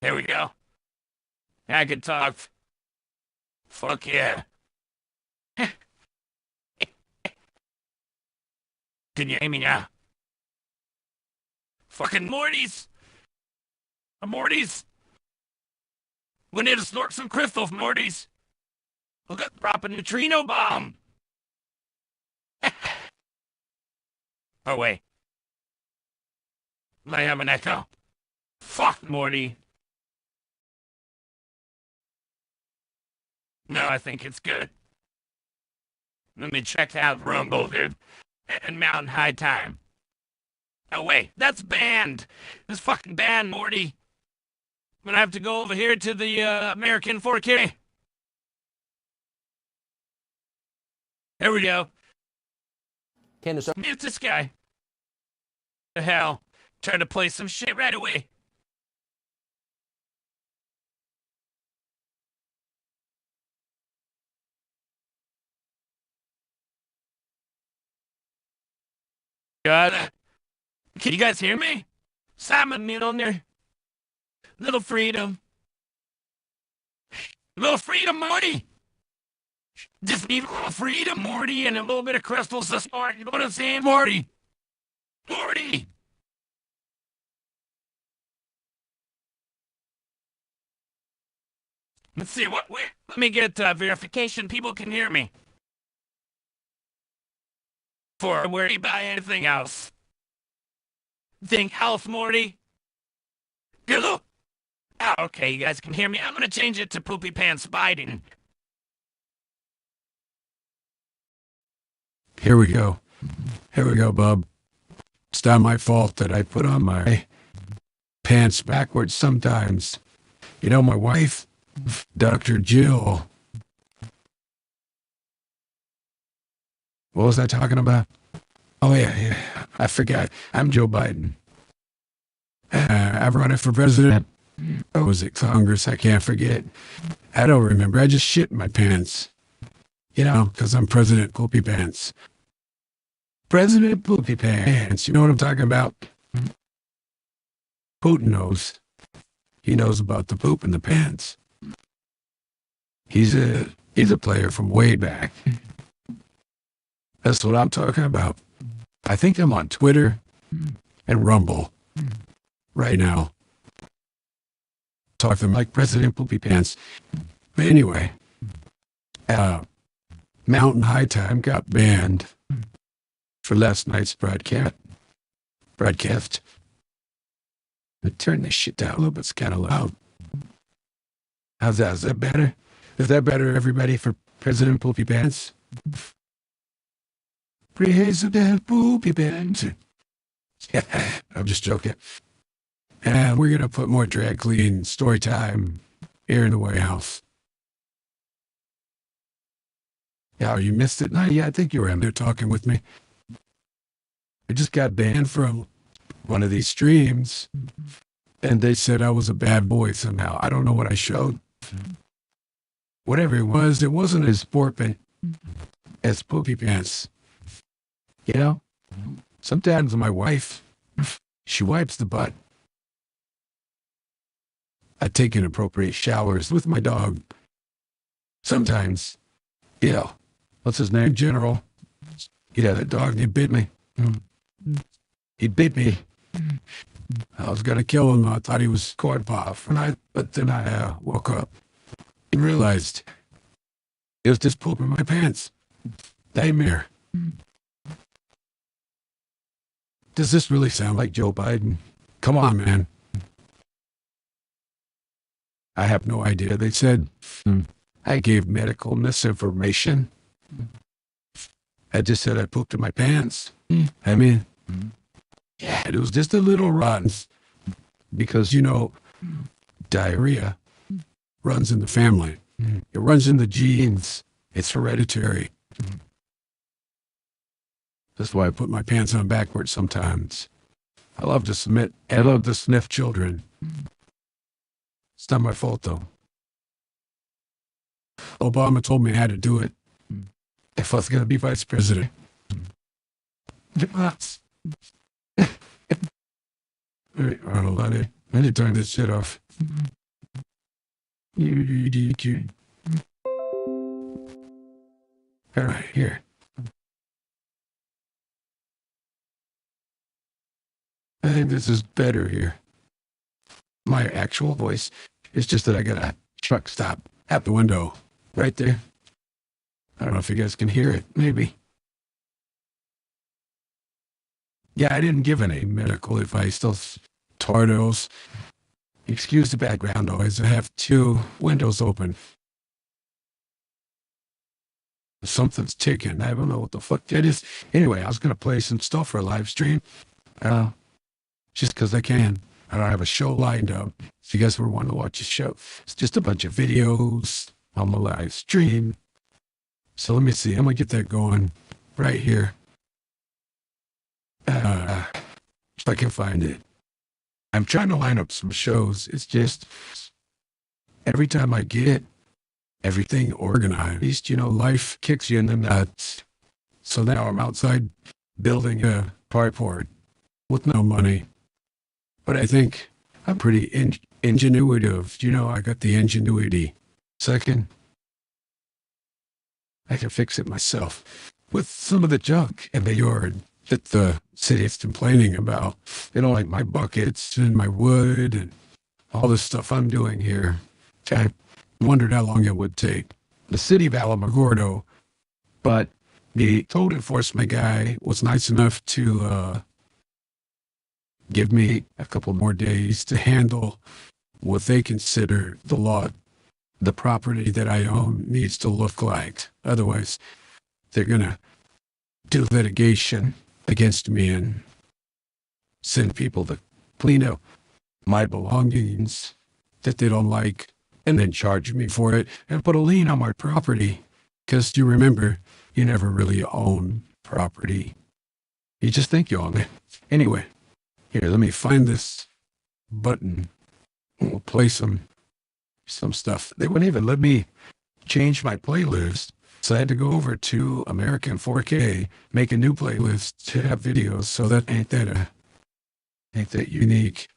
There we go. I can talk. Fuck yeah. Can you hear me now? Fucking Morty's. Morty's. We need to snort some crystals, Morty's. Look at drop a neutrino bomb. Oh, wait. I have an echo. Fuck, Morty. No, I think it's good. Let me check out Rumble, dude. And Mountain High Time. Oh, wait. That's banned. This fucking banned, Morty. I'm gonna have to go over here to the American 4K. There we go. Candace, Mute this guy. The hell? Try to play some shit right away. God. Can you guys hear me? Simon Milner. Little freedom. Little freedom, Morty. Just need a little freedom, Morty, and a little bit of crystals to snort. You know what I'm saying, Morty? Morty! Let's see, let me get verification. People can hear me. For where you buy anything else. Think health, Morty? Hello? Oh, okay, you guys can hear me. I'm gonna change it to Poopy Pants Biden. Here we go. Here we go, bub. It's not my fault that I put on my pants backwards sometimes. You know, my wife, Dr. Jill. What was I talking about? Oh, yeah. I forgot. I'm Joe Biden. I've run it for president. Oh, was it Congress? I can't forget. I don't remember. I just shit in my pants. You know, because I'm President Poopy Pants. President Poopy Pants. You know what I'm talking about? Putin knows. He knows about the poop in the pants. He's a player from way back. That's what I'm talking about. I think I'm on Twitter and Rumble right now. Talking like President Poopy Pants. But anyway, Mountain High Time got banned for last night's broadcast. I turned this shit down a little bit. It's kind of loud. How's that? Is that better? Is that better, everybody, for President Poopy Pants? President Poopy Pants. I'm just joking. And we're going to put more drag queen story time here in the White House. Yeah, you missed it? Yeah, I think you were in there talking with me. I just got banned from one of these streams, and they said I was a bad boy somehow. I don't know what I showed. Whatever it wasn't as important as Poopy Pants. You know? Sometimes my wife, she wipes the butt. I take inappropriate showers with my dog. Sometimes, you know, what's his name? General. Yeah, that dog, he bit me. He bit me. I was gonna kill him. I thought he was corn pop. But then I woke up and realized it was just poop in my pants. Nightmare. Does this really sound like Joe Biden? Come on, man. I have no idea. They said I gave medical misinformation. I just said I pooped in my pants. I mean, yeah, it was just a little runs. Because, you know, diarrhea runs in the family. It runs in the genes. It's hereditary. That's why I put my pants on backwards sometimes. I love to sniff children. It's not my fault, though. Obama told me how to do it if I was going to be vice president. Arnold, honey, I need to turn this shit off. All right, here. I think this is better here. My actual voice is just that I got a truck stop at the window right there. I don't know if you guys can hear it. Maybe. Yeah, I didn't give any medical advice. Those tornadoes. Excuse the background noise. I have two windows open. Something's ticking. I don't know what the fuck that is. Anyway, I was going to play some stuff for a live stream. Just because I can. I don't have a show lined up. If you guys ever want to watch a show, it's just a bunch of videos on the live stream. So let me see. I'm going to get that going right here. If I can find it. I'm trying to line up some shows. It's just every time I get everything organized, you know, life kicks you in the nuts. So now I'm outside building a carport with no money. But I think I'm pretty ingenuitive. You know, I got the ingenuity. Second, I can fix it myself with some of the junk in the yard that the city is complaining about. They don't like my buckets and my wood and all this stuff I'm doing here. I wondered how long it would take. The city of Alamogordo, but the code enforcement guy was nice enough to give me a couple more days to handle what they consider the law. The property that I own needs to look like. Otherwise, they're going to do litigation against me and send people to clean up my belongings that they don't like and then charge me for it and put a lien on my property. Because you remember, you never really own property. You just think you own it. Anyway, here, let me find this button. We'll play some stuff. They wouldn't even let me change my playlist. So I had to go over to American 4K, make a new playlist to have videos. So that ain't that unique.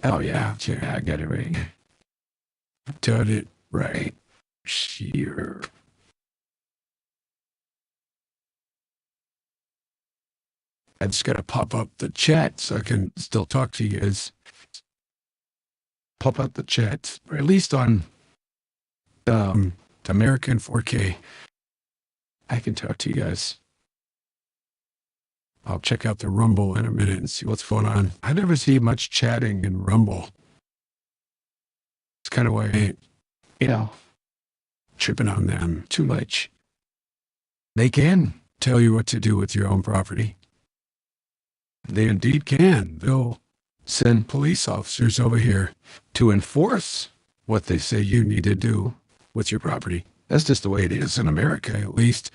Oh yeah, I got it right. Done it right here. I just gotta pop up the chat so I can still talk to you guys. Pop up the chat, or at least on the American 4K. I can talk to you guys. I'll check out the Rumble in a minute and see what's going on. I never see much chatting in Rumble. It's kind of why I ain't, you know, tripping on them too much. They can tell you what to do with your own property. They indeed can. They'll send police officers over here to enforce what they say you need to do with your property. That's just the way it is in America, at least.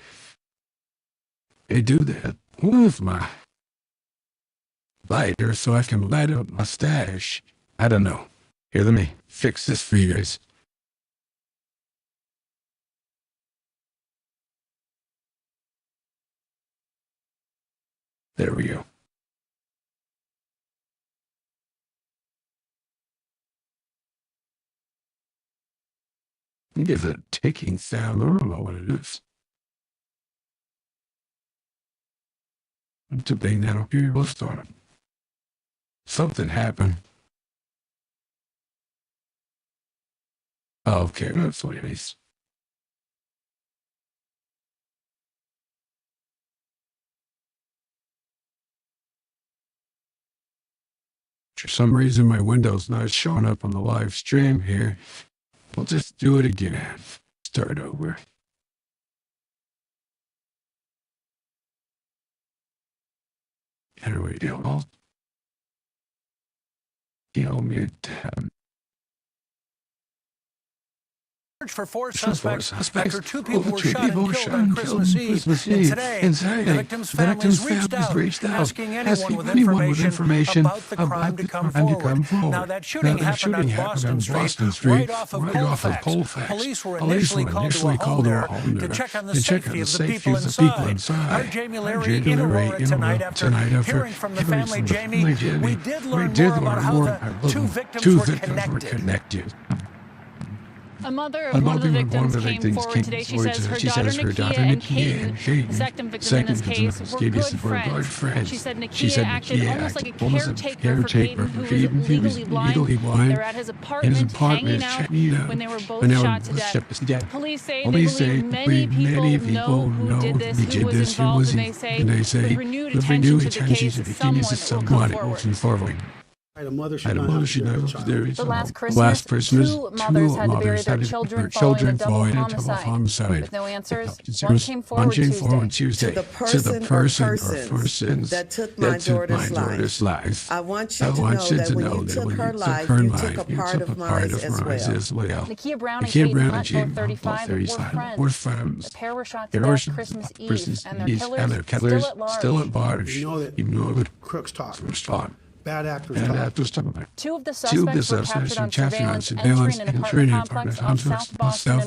They do that with my lighter so I can light up my stash. I don't know. Here, let me fix this for you guys. There we go. It is a ticking sound. I don't know what it is. To bang that up here, let's start. Something happened. Oh, okay, that's what it is. For some reason, my window's not showing up on the live stream here. We'll just do it again. Start over. Here we go. Mute tab. search for four suspects after two people were shot and killed on Christmas Eve. And today, the victims' families reached out, asking anyone with information about the crime to come forward. Now, that shooting happened on Boston Street, right off of Colfax. Police were initially called to a home there to check on the safety of the people inside. Our Jamie Leary in Aurora tonight after hearing from the family. Jamie, we did learn more about how the two victims were connected. A mother of one of the victims came forward today. She says her daughter Nakia and Caden, the second victim in this case, were good friends. She said Nakia acted almost like a caretaker for Caden, who was legally blind. They were at his apartment hanging out when they were both shot to death. Police say they believe many people know who did this, who was involved, and they say with renewed attention to the case, someone will come forward. I had a mother she the last Christmas, two mothers had to bury their children following a double homicide. With no answers, one came forward Tuesday. To the person or persons that took my daughter's life. I want you to know that when you took her life, you took a part of mine as well. Nakia Brown and Caden, both 35, were friends. The pair were shot to death Christmas Eve, and their killers still at large. You know that crooks talk. Bad actors talk. Two of the suspects were captured on surveillance entering an apartment complex on South Boston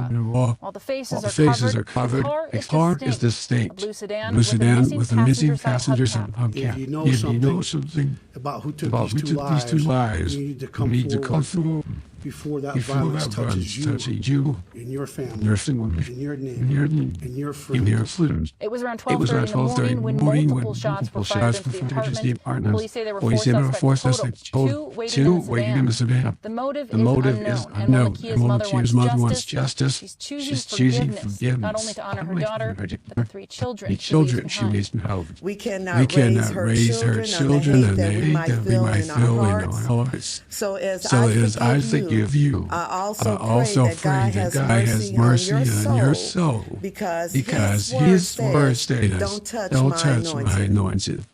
in Aurora. While the faces are covered, a car is distinct. A blue sedan with the missing passengers on hubcap. If you know something about who took these two lives, you need to come through before that violence touches you and your family, and your name, and your friends. It was around 12:30 in the morning when multiple shots were fired into the apartment. Police say there were four suspects, two waiting in the sedan. The motive is unknown, and while Nakia's mother wants justice, she's choosing forgiveness, not only to honor her daughter, but the three children she raised in hell. We cannot raise her children and the hate that we might feel in our hearts. So as I forgive you, I also pray that God has mercy on your soul, because his word states, don't touch my anointed.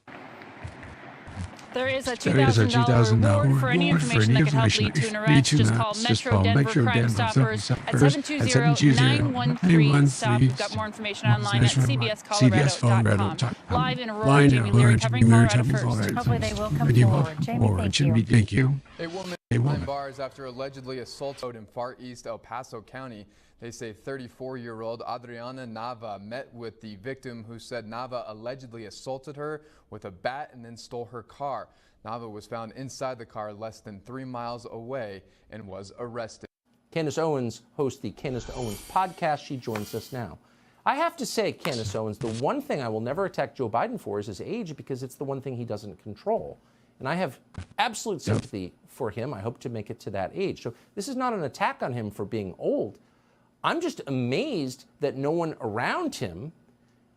There is a $2,000 reward for any information that could help lead to an arrest. Just call Metro Denver Crime Stoppers at 720-913-STOP. We've got more information online at cbscolorado.com. Live in Aurora, Jamie Leary covering Colorado First. Hopefully they will come forward. Jamie, thank you. A woman behind bars after allegedly assaulted in far east El Paso County. They say 34-year-old Adriana Nava met with the victim, who said Nava allegedly assaulted her with a bat and then stole her car. Nava was found inside the car less than 3 miles away and was arrested. Candace Owens hosts the Candace Owens podcast. She joins us now. I have to say, Candace Owens, the one thing I will never attack Joe Biden for is his age, because it's the one thing he doesn't control. And I have absolute sympathy for him. I hope to make it to that age. So this is not an attack on him for being old. I'm just amazed that no one around him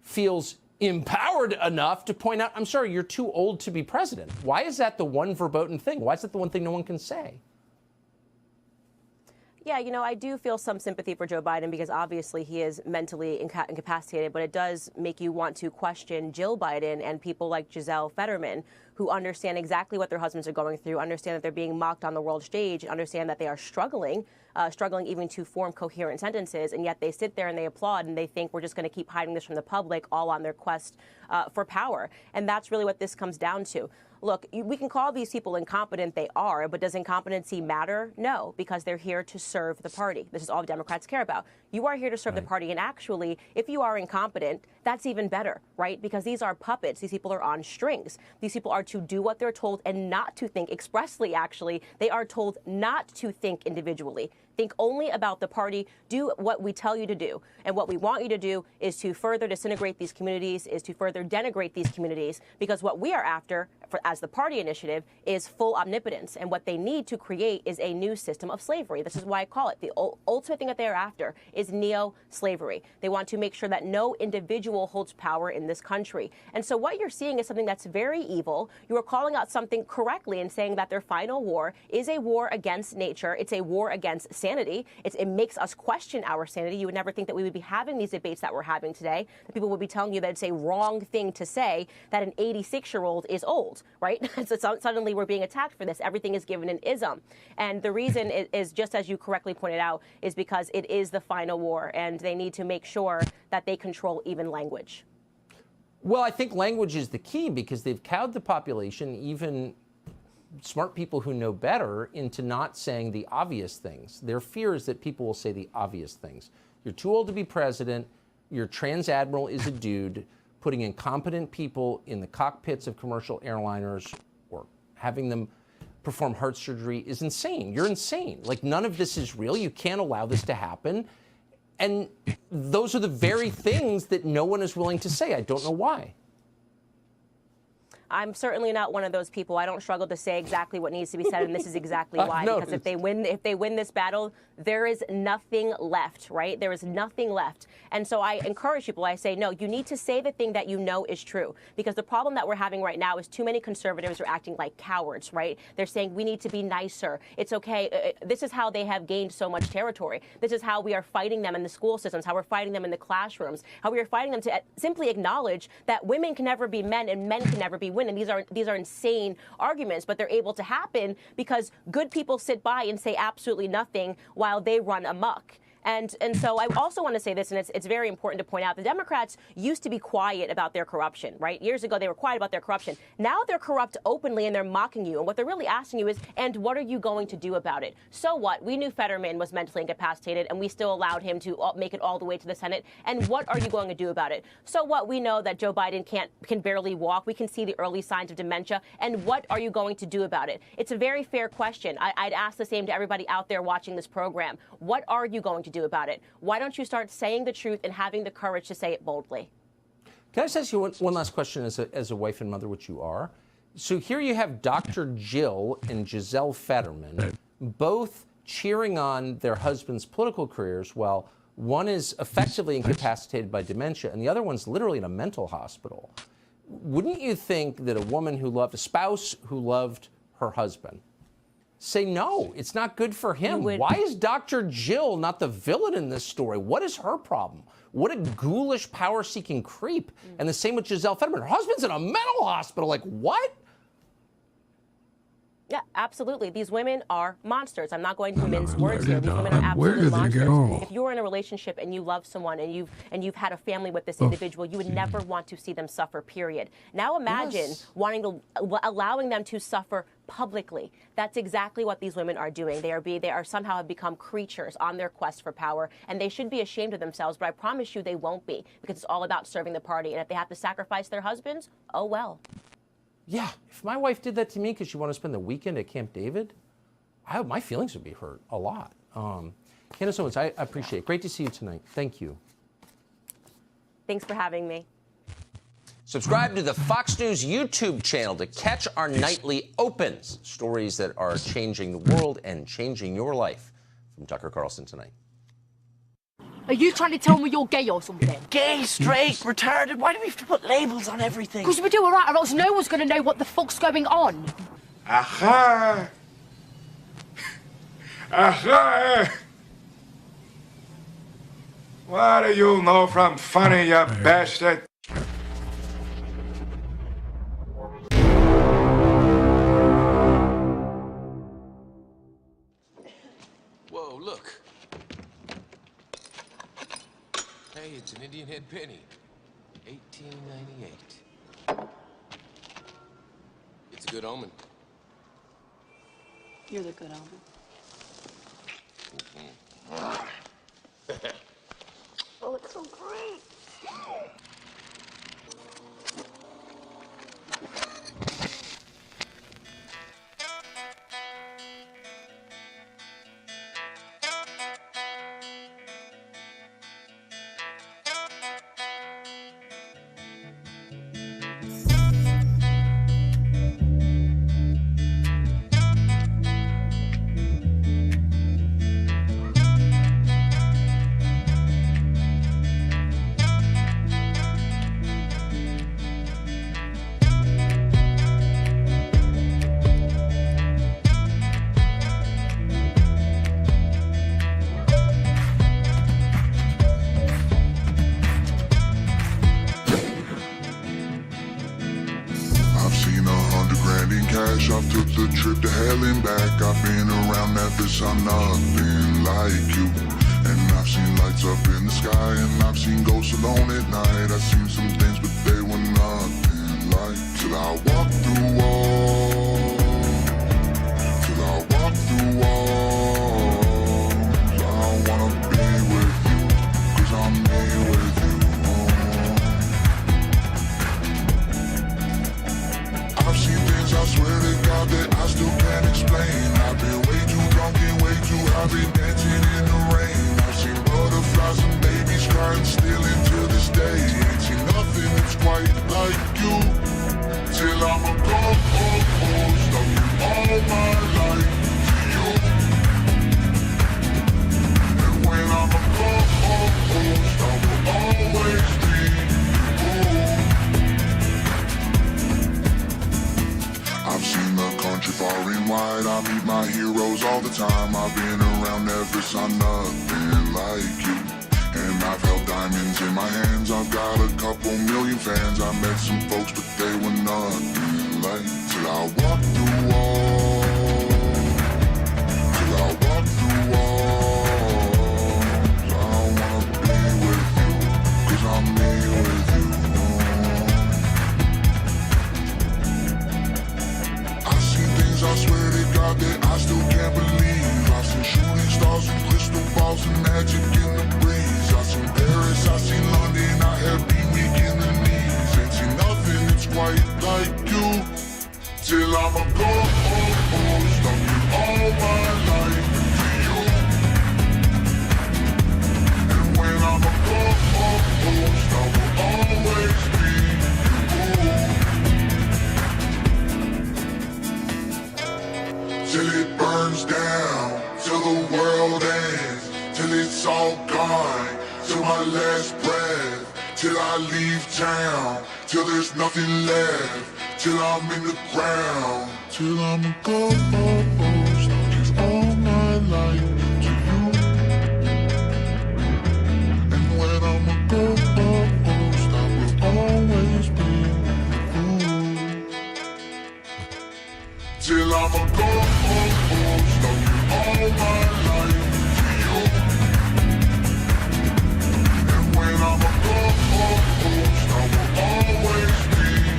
feels empowered enough to point out, I'm sorry, you're too old to be president. Why is that the one verboten thing? Why is that the one thing no one can say? Yeah, you know, I do feel some sympathy for Joe Biden, because obviously he is mentally incapacitated, but it does make you want to question Jill Biden and people like Giselle Fetterman, who understand exactly what their husbands are going through, understand that they're being mocked on the world stage, understand that they are struggling even to form coherent sentences, and yet they sit there and they applaud and they think we're just going to keep hiding this from the public, all on their quest for power. And that's really what this comes down to. Look, we can call these people incompetent, they are, but does incompetency matter? No, because they're here to serve the party. This is all Democrats care about. You are here to serve the party, and actually, if you are incompetent, that's even better, right? Because these are puppets. These people are on strings. These people are to do what they're told and not to think expressly, actually. They are told not to think individually. Think only about the party. Do what we tell you to do. And what we want you to do is to further disintegrate these communities, is to further denigrate these communities, because what we are after, as the party initiative, is full omnipotence. And what they need to create is a new system of slavery. This is why I call it the ultimate thing that they are after is neo-slavery. They want to make sure that no individual holds power in this country. And so what you're seeing is something that's very evil. You are calling out something correctly and saying that their final war is a war against nature. It's a war against sanity. It makes us question our sanity. You would never think that we would be having these debates that we're having today, that people would be telling you that it's a wrong thing to say that an 86-year-old is old. right? So suddenly we're being attacked for this. Everything is given an ism. And the reason is just as you correctly pointed out, is because it is the final war, and they need to make sure that they control even language. Well, I think language is the key because they've cowed the population, even smart people who know better, into not saying the obvious things. Their fear is that people will say the obvious things. You're too old to be president. Your trans admiral is a dude. Putting incompetent people in the cockpits of commercial airliners or having them perform heart surgery is insane. You're insane. Like, none of this is real. You can't allow this to happen. And those are the very things that no one is willing to say. I don't know why. I'm certainly not one of those people. I don't struggle to say exactly what needs to be said, and this is exactly why. No, because if they win this battle, there is nothing left, right? There is nothing left. And so I encourage people, I say, no, you need to say the thing that you know is true. Because the problem that we're having right now is too many conservatives are acting like cowards, right? They're saying we need to be nicer. It's okay. This is how they have gained so much territory. This is how we are fighting them in the school systems, how we're fighting them in the classrooms, how we are fighting them to simply acknowledge that women can never be men and men can never be women. And these are insane arguments, but they're able to happen because good people sit by and say absolutely nothing while they run amok. And so I also want to say this, and it's very important to point out, the Democrats used to be quiet about their corruption, right? Years ago, they were quiet about their corruption. Now they're corrupt openly, and they're mocking you. And what they're really asking you is, and what are you going to do about it? So what? We knew Fetterman was mentally incapacitated, and we still allowed him to make it all the way to the Senate. And what are you going to do about it? So what? We know that Joe Biden can barely walk. We can see the early signs of dementia. And what are you going to do about it? It's a very fair question. I'd ask the same to everybody out there watching this program. What are you going to do about it? Why don't you start saying the truth and having the courage to say it boldly? Can I just ask you one last question as a wife and mother, which you are? So here you have Dr. Jill and Giselle Fetterman both cheering on their husbands' political careers while one is effectively incapacitated by dementia and the other one's literally in a mental hospital. Wouldn't you think that a woman who loved a spouse who loved her husband say, no, it's not good for him? Why is Dr. Jill not the villain in this story? What is her problem? What a ghoulish, power-seeking creep. And the same with Giselle Fetterman. Her husband's in a mental hospital. Like, what? Yeah, absolutely. These women are monsters. I'm not going to mince words here. These women are absolute monsters. If you're in a relationship and you love someone and you've had a family with this individual, you would never want to see them suffer, period. Now imagine allowing them to suffer publicly. That's exactly what these women are doing. They are somehow have become creatures on their quest for power, and they should be ashamed of themselves, but I promise you they won't be, because it's all about serving the party. And if they have to sacrifice their husbands, oh well. Yeah, if my wife did that to me because she wanted to spend the weekend at Camp David, my feelings would be hurt a lot. Candace Owens, I appreciate it. Great to see you tonight. Thank you. Thanks for having me. Subscribe to the Fox News YouTube channel to catch our nightly opens, stories that are changing the world and changing your life. From Tucker Carlson tonight. Are you trying to tell me you're gay or something? Gay, straight, retarded? Why do we have to put labels on everything? Because we do all right, or else no one's going to know what the fuck's going on. Aha! Aha! What do you know from funny, you bastard? Whoa, look. Hey, it's an Indian head penny. 1898. It's a good omen. You're the good omen. Oh, it's so great. never saw nothing like you. And I've seen lights up in the sky, and I've seen ghosts alone at night. I've seen some things, but they were nothing like. Till I walked through walls, till I walked through walls. I wanna be with you, 'cause I'm me with you. I've seen things, I swear to God, that I still can't explain. I've been way too drunk and way too high, been dancing in the rain. I've seen butterflies and babies crying still into this day. Ain't seen nothing that's quite like you. Till I'm a ghost of you all my life to you. And when I'm a ghost, I will always be you. I've seen the country far and wide, I meet my heroes all the time. I've been around, never saw nothing like you. And I've held diamonds in my hands, I've got a couple million fans. I met some folks, but they were nothing like. Till I walked through walls, till I walked through walls. I wanna be with you, 'cause I'm me with you. I've seen things, I swear to God, that I still can't believe. I've seen shooting stars and crystal balls and magic in the breeze. I've seen Paris, I've seen London, I have been weak in the knees. Ain't seen nothing that's quite like you. Till I'm a ghost of you all my life to you. And when I'm a ghost, I will always be you. Till it burns down, till the world ends, till it's all gone, till my last breath, till I leave town, till there's nothing left, till I'm in the ground, till I'm a ghost, I'll give all my life to you. And when I'm a ghost, I will always be you. Till I'm a ghost, I'll give all my life to you. And when I'm a ghost, I will always be you.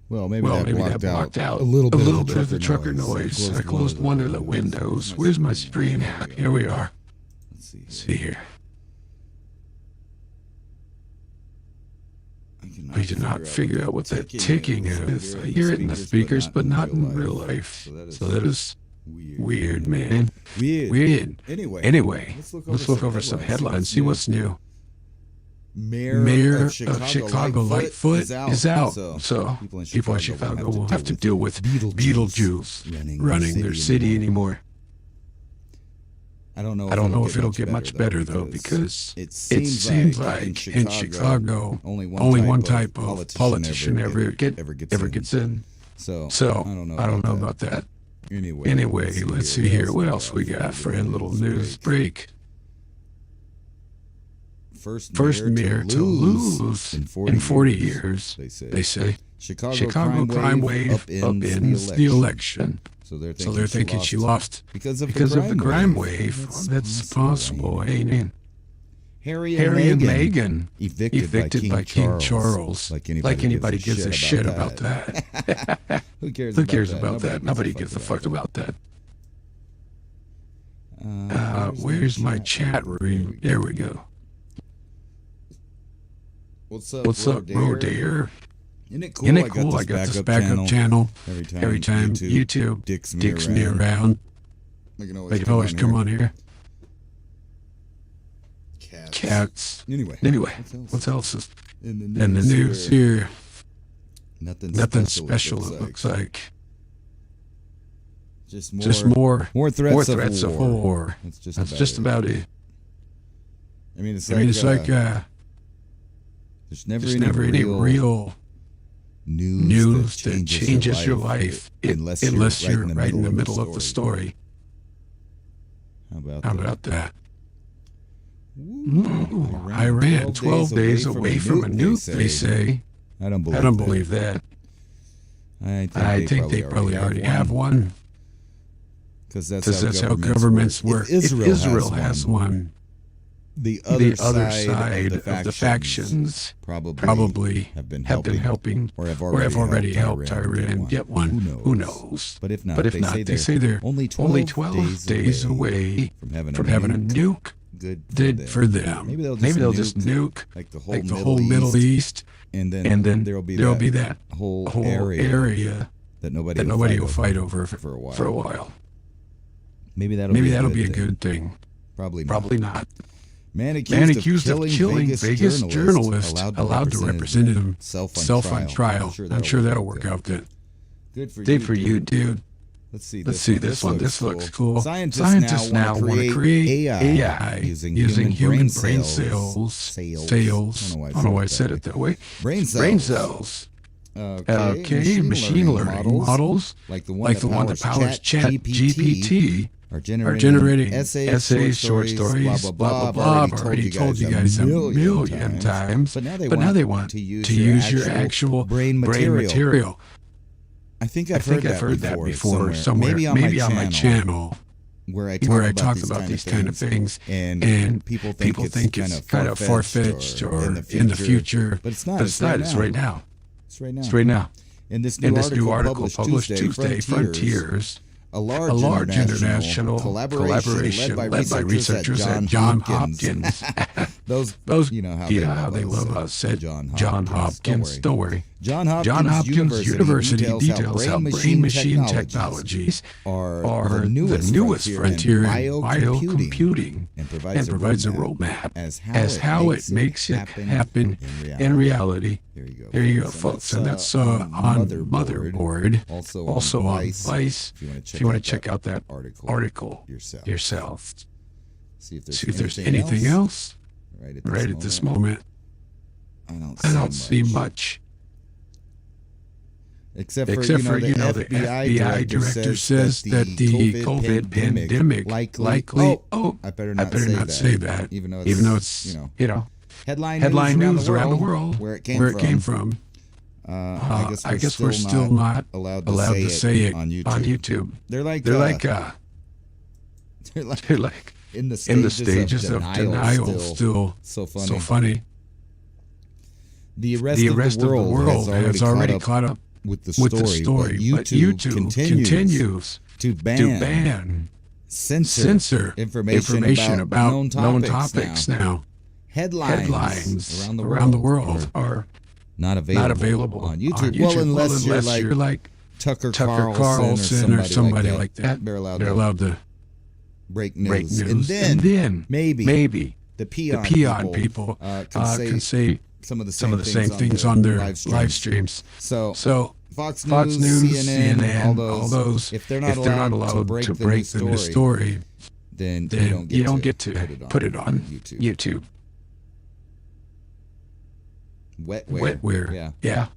Well, maybe that blocked out a little bit of the trucker noise. I closed one of the windows. Where's my stream? Here we are. Let's see here. I did not figure out what that ticking is. I hear it in the speakers, but not in real life. So that is Weird, man. Weird. Anyway, let's look over some headlines, see what's new. Mayor of Chicago Lightfoot is out, so people in Chicago won't have to deal with Beetlejuice running their city anymore. I don't know if it'll get much better though, because it seems like in Chicago only one type of politician ever gets in. So I don't know about that. Anyway, let's see here. What else we got for a little news break? First mayor to lose in 40 years, they say. Chicago crime wave upends the election. So they're thinking she lost because of the crime wave. That's possible, ain't it? Harry and Meghan evicted by King Charles. Like anybody gives a shit about that. Who cares about that? Nobody gives a fuck about that. Where's my chat room? There we go. What's up, bro, dear? Isn't it cool? I got this backup channel. Every time YouTube dicks me around, they can always come on here. Cats. Anyway, what else is in the news here? Nothing special, it looks like. Just more threats of war. That's just about it. I mean, it's like there's never any real news that changes your life unless you're right in the middle of the story. How about that? Iran 12 days away from a nuke, they say. I don't believe that. I think they probably already have one. Because that's how governments work. If Israel has one, the other side of the factions probably have been helping or have already helped Iran get one. Who knows? But if not, they say they're only 12 days away from having a nuke. Good for them. Maybe they'll just nuke like the whole Middle East, and then there'll be that whole area that nobody will fight over for a while. Maybe that'll be a good thing. Probably not. Man accused of killing Vegas journalist allowed to represent himself on trial. I'm sure that'll work out good. Good for you, dude. Let's see this one. This looks cool. Scientists now want to create AI using human brain cells. I don't know why I said it that way. Brain cells. Okay, machine learning models like the one that powers ChatGPT are generating essays, short stories, blah, blah, blah. I've already told you guys a million times. But now they want to use your actual brain material. I think I've heard that before somewhere. Maybe on my channel, where I talk about these kind of things, and people think it's kind of far-fetched or in the future, but it's not. It's right now. It's right now. In this new article published Tuesday, Frontiers, a large international collaboration led by researchers at Johns Hopkins. those you know how they love us at Johns Hopkins. Don't worry. Johns Hopkins University details how brain-machine technologies are the newest frontier in biocomputing and provides a roadmap as how it makes it happen in reality. There you go, folks. And that's on Motherboard, also on Vice, if you want to check out that article yourself. See if there's anything else right at this moment. I don't see much. Except for the FBI director says that the COVID pandemic likely. I better not say that, even though it's headline news around the world where it came from. I guess we're still not allowed to say it on YouTube. They're like in the stages of denial. Still so funny. The rest of the world has already caught up with the story, but YouTube continues to ban, censor information about known topics now. Headlines around the world are not available on YouTube. Well, unless you're like Tucker Carlson or somebody like that. They're allowed to break news. And then maybe the peon people can say some of the same things on their live streams. So Fox News, CNN, all those, if they're not allowed to break the news story, then you don't get to put it on YouTube. Wetware. Yeah.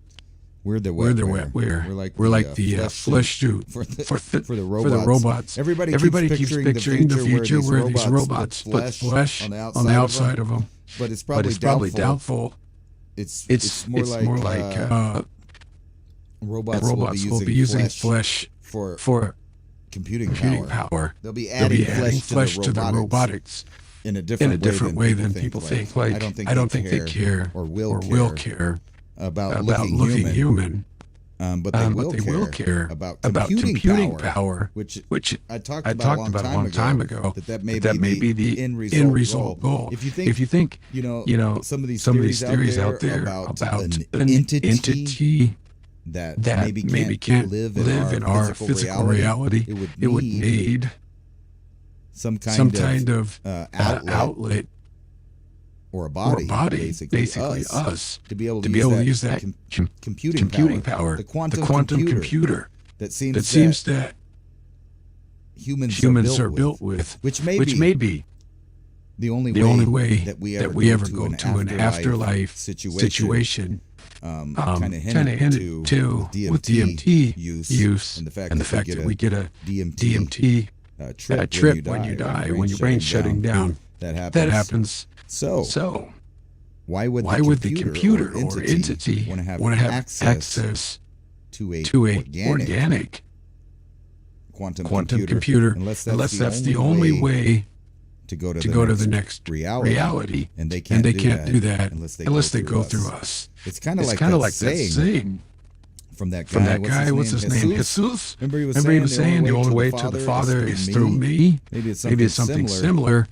We're the wetware. We're like the flesh suit for the robots. Everybody keeps picturing the future where these robots put flesh on the outside of them. But it's probably doubtful. It's more like robots will be using flesh for computing power. They'll be adding flesh to the robotics in a different way than people think. Like, I don't think they care or will care about looking human. But they will care about computing power, which I talked about a long time ago. That may be the end result goal. If you think, some of these theories out there about an entity that maybe can't live in our physical reality, it would need some kind of outlet or a body basically us to be able to use that computing power, the quantum computer that seems that humans are built with, which may be the only way that we ever go to an afterlife situation. Kind of hinted to with DMT use and the fact that we get a DMT trip when you die, when your brain's shutting down. That happens. So why would the computer or entity want to have access to a organic quantum computer unless that's the only way to go to the next reality, and they can't do that unless they go through us. It's kind of like that saying from that guy. What's his name? Jesus. Remember he was saying the only way to the Father is through me. Maybe it's something similar.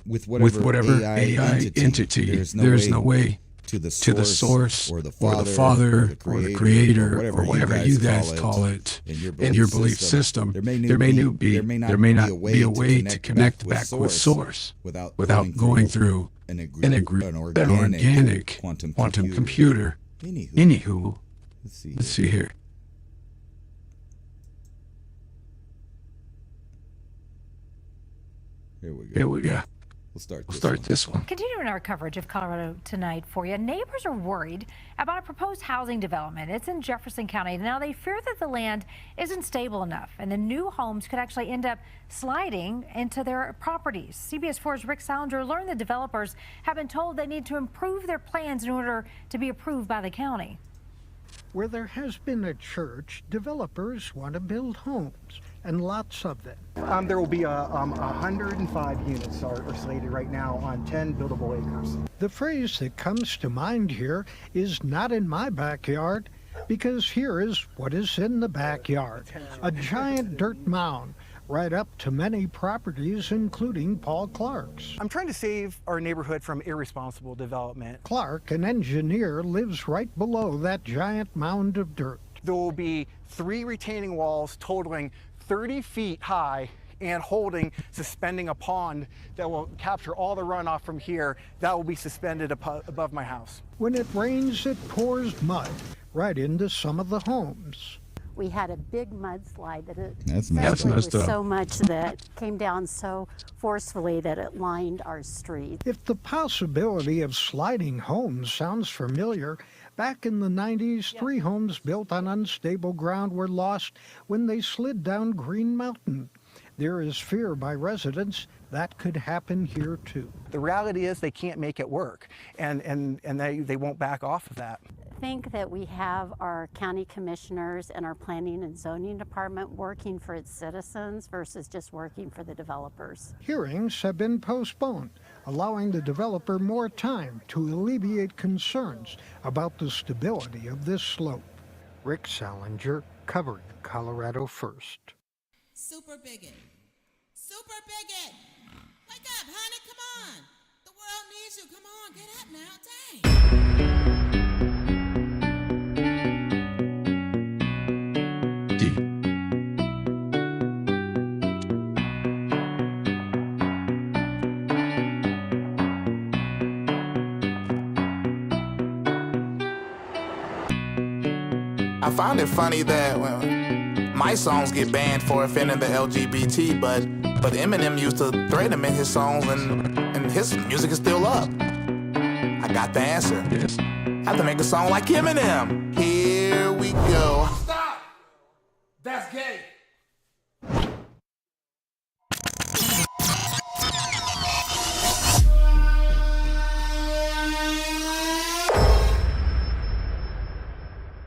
With whatever AI entity, there's no way to the source or the Father or the Creator or whatever you guys call it in your belief system. There may not be a way to connect back with Source without going through an organic quantum computer. Anywho, let's see here. Here we go. We'll start this one. Continuing our coverage of Colorado tonight for you, neighbors are worried about a proposed housing development. It's in Jefferson County. Now they fear that the land isn't stable enough and the new homes could actually end up sliding into their properties. CBS 4's Rick Salinger learned the developers have been told they need to improve their plans in order to be approved by the county. Where there has been a church, developers want to build homes, and lots of them. There will be 105 units are slated right now on 10 buildable acres. The phrase that comes to mind here is "not in my backyard," because here is what is in the backyard. A giant dirt mound right up to many properties, including Paul Clark's. I'm trying to save our neighborhood from irresponsible development. Clark, an engineer, lives right below that giant mound of dirt. There will be 3 retaining walls totaling 30 feet high and suspending a pond that will capture all the runoff from here that will be suspended above my house. When it rains, it pours mud right into some of the homes. We had a big mudslide That's messed up. So much that came down so forcefully that it lined our street. If the possibility of sliding homes sounds familiar, back in the 90s, 3 homes built on unstable ground were lost when they slid down Green Mountain. There is fear by residents that could happen here too. The reality is they can't make it work, and they won't back off of that. I think that we have our county commissioners and our planning and zoning department working for its citizens versus just working for the developers. Hearings have been postponed, allowing the developer more time to alleviate concerns about the stability of this slope. Rick Salinger, covering Colorado First. Super bigot. Super bigot. Wake up, honey, come on. The world needs you. Come on, get up now. Dang. I find it funny that my songs get banned for offending the LGBT, but Eminem used to threaten him in his songs, and his music is still up. I got the answer. Yes. I have to make a song like Eminem. Here we go. Stop! That's gay.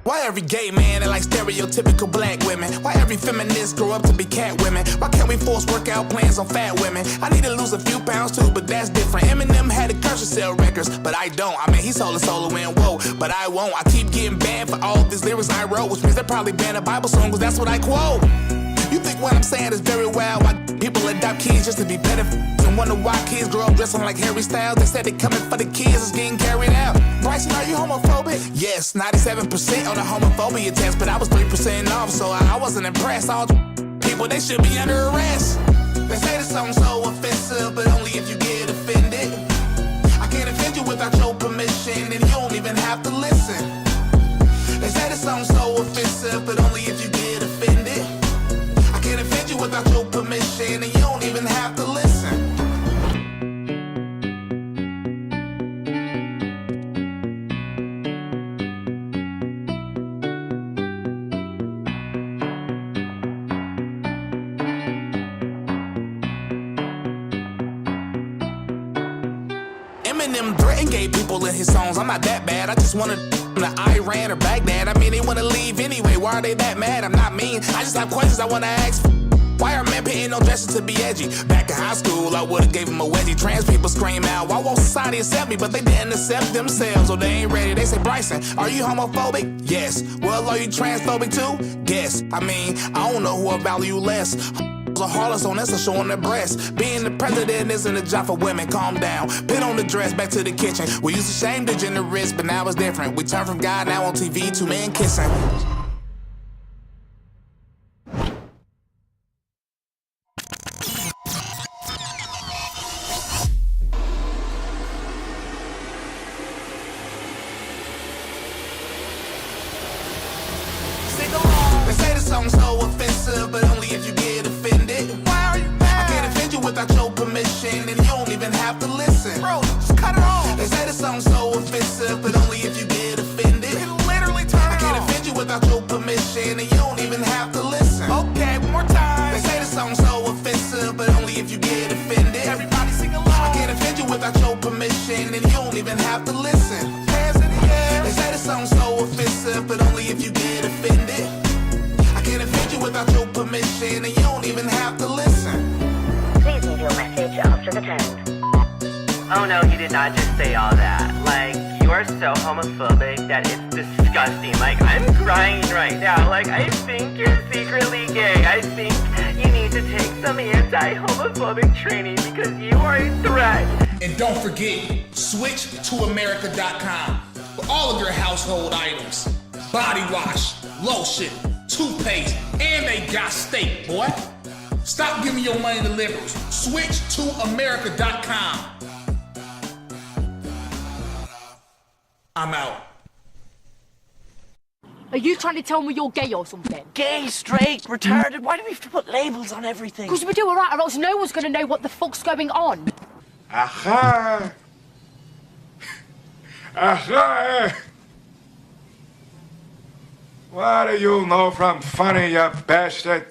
Why every gay man are like stereotypical black women? Why every feminist grow up to be cat women? Why can't we force workout plans on fat women? I need to lose a few pounds too, but that's different. Eminem had a curse to sell records, but I don't. I mean, he sold a solo and whoa, but I won't. I keep getting banned for all these lyrics I wrote, which means they probably banned a Bible song, cause that's what I quote. You think what I'm saying is very wild? Why people adopt kids just to be better and wonder why kids grow up dressing like Harry Styles? They said they coming for the kids, it's getting carried out. Bryson, are you homophobic? Yes, 97% on the homophobia test, but I was 3% off, so I wasn't impressed. All people, they should be under arrest. They say the song's so offensive, but only if you get offended. I can't offend you without your permission, and you don't even have to listen. They say the song's so offensive, but only if you get offended. I can't offend you without your permission, and you don't even have to listen. Eminem threatened gay people in his songs. I'm not that bad. I just wanted to Iran or Baghdad. I mean, they want to leave anyway. Why are they that mad? I'm not mean. I just have questions I want to ask. Why are men paying no dresses to be edgy? Back in high school, I would've gave them a wedgie. Trans people scream out, why won't society accept me? But they didn't accept themselves, or they ain't ready. They say, Bryson, are you homophobic? Yes. Well, are you transphobic too? Guess. I mean, I don't know who I value less. A harlots on us are showing their breasts. Being the president isn't a job for women, calm down. Put on the dress, back to the kitchen. We used to shame degenerates, but now it's different. We turn from God, now on TV, two men kissing. They say the song's so offensive, but only if you get offended. Why are you mad? I can't offend you without your permission, and you don't even have to listen. Bro, just cut it off. They say the song's so offensive, but only if you get offended. It literally turn it off. I can't offend you without your permission, and you don't even have to listen. Okay, one more time. They say the song's so offensive, but only if you get offended. Everybody sing along. I can't offend you without your permission, and you don't even have to listen. Hands in the air. They say the song's so offensive, but only if you get offended. Can't offend you without your permission, and you don't even have to listen. Please leave your message after the tone. Oh no, you did not just say all that. Like, you are so homophobic that it's disgusting. Like, I'm crying right now. Like, I think you're secretly gay. I think you need to take some anti-homophobic training because you are a threat. And don't forget, switch to America.com for all of your household items. Body wash, lotion, toothpaste, and they got steak, boy. Stop giving your money to liberals. Switch to America.com. I'm out. Are you trying to tell me you're gay or something? Gay, straight, retarded. Why do we have to put labels on everything? Because we do alright, or else no one's going to know what the fuck's going on. Aha! Aha! What do you know from funny, you bastard?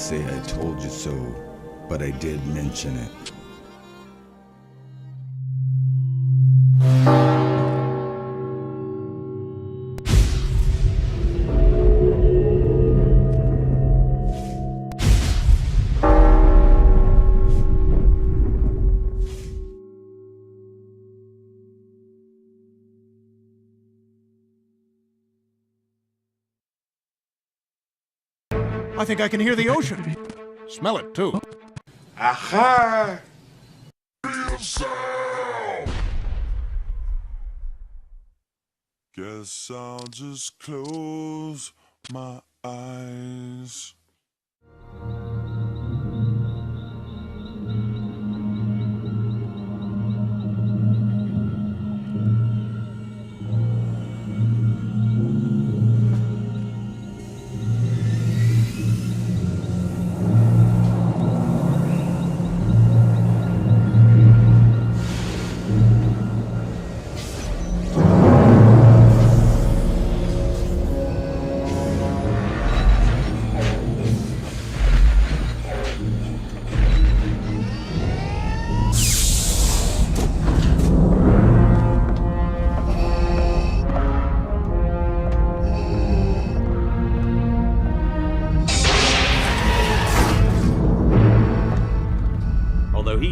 say I told you so, but I did mention it. I think I can hear the ocean. Smell it, too. Aha! Guess I'll just close my eyes.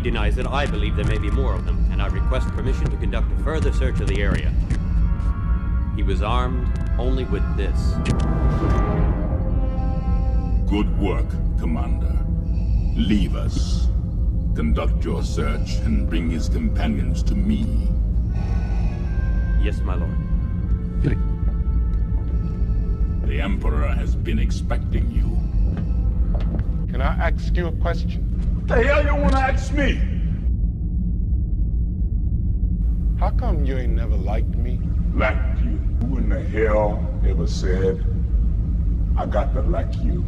Denies it, I believe there may be more of them, and I request permission to conduct a further search of the area. He was armed only with this. Good work, Commander. Leave us. Conduct your search and bring his companions to me. Yes, my lord. The Emperor has been expecting you. Can I ask you a question? What the hell you want to ask me? How come you ain't never liked me? Liked you? Who in the hell ever said, I got to like you?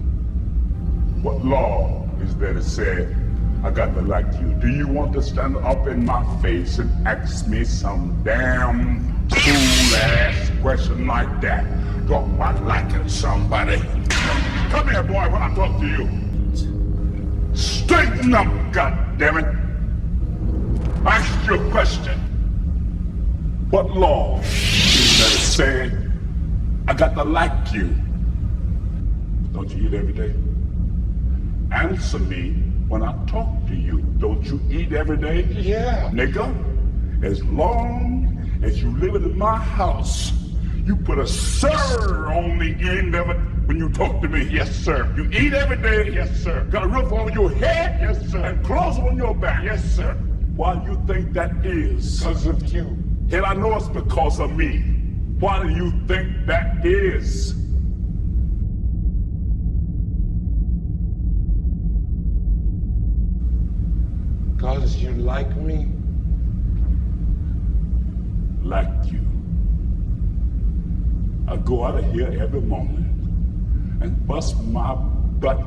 What law is there that said, I got to like you? Do you want to stand up in my face and ask me some damn fool-ass question like that? Talk about liking somebody. Come here, boy, when I talk to you. Straighten up, goddammit! I asked you a question. What law is that said I got to like you? Don't you eat every day? Answer me when I talk to you. Don't you eat every day? Yeah. Nigga, as long as you live in my house, you put a sir on the end of it when you talk to me. Yes, sir. You eat every day. Yes, sir. Got a roof over your head. Yes, sir. And clothes on your back. Yes, sir. Why do you think that is? Because of you. Hell, I know it's because of me. Why do you think that is? Because you like me? Like you. I go out of here every morning and bust my butt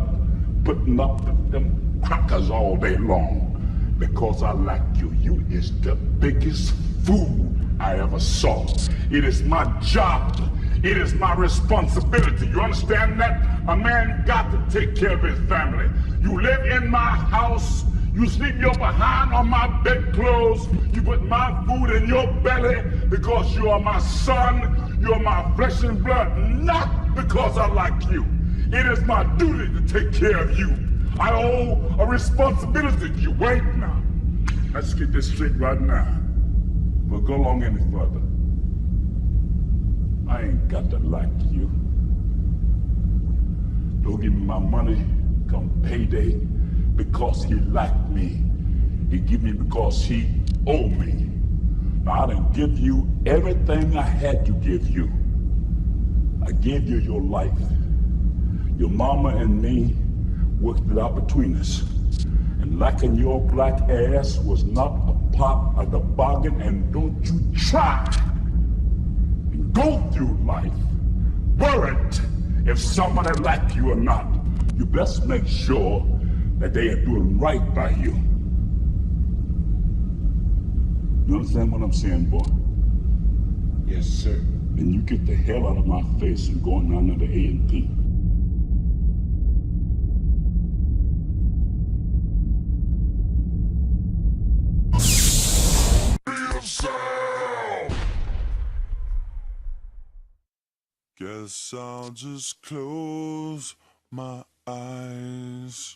putting up them crackers all day long because I like you. You is the biggest fool I ever saw. It is my job. It is my responsibility. You understand that? A man got to take care of his family. You live in my house. You sleep your behind on my bedclothes. You put my food in your belly because you are my son. You are my flesh and blood, not because I like you. It is my duty to take care of you. I owe a responsibility to you. Wait now. Let's get this straight right now. We'll go along any further. I ain't got to like you. Don't give me my money come payday because he liked me. He give me because he owe me. Now, I done give you everything I had to give you. I gave you your life. Your mama and me worked it out between us. And liking your black ass was not a part of the bargain, and don't you try and go through life worried if somebody like you or not. You best make sure that they are doing right by you. You understand what I'm saying, boy? Yes, sir. Then you get the hell out of my face and go on down to the A&P. guess I'll just close my eyes.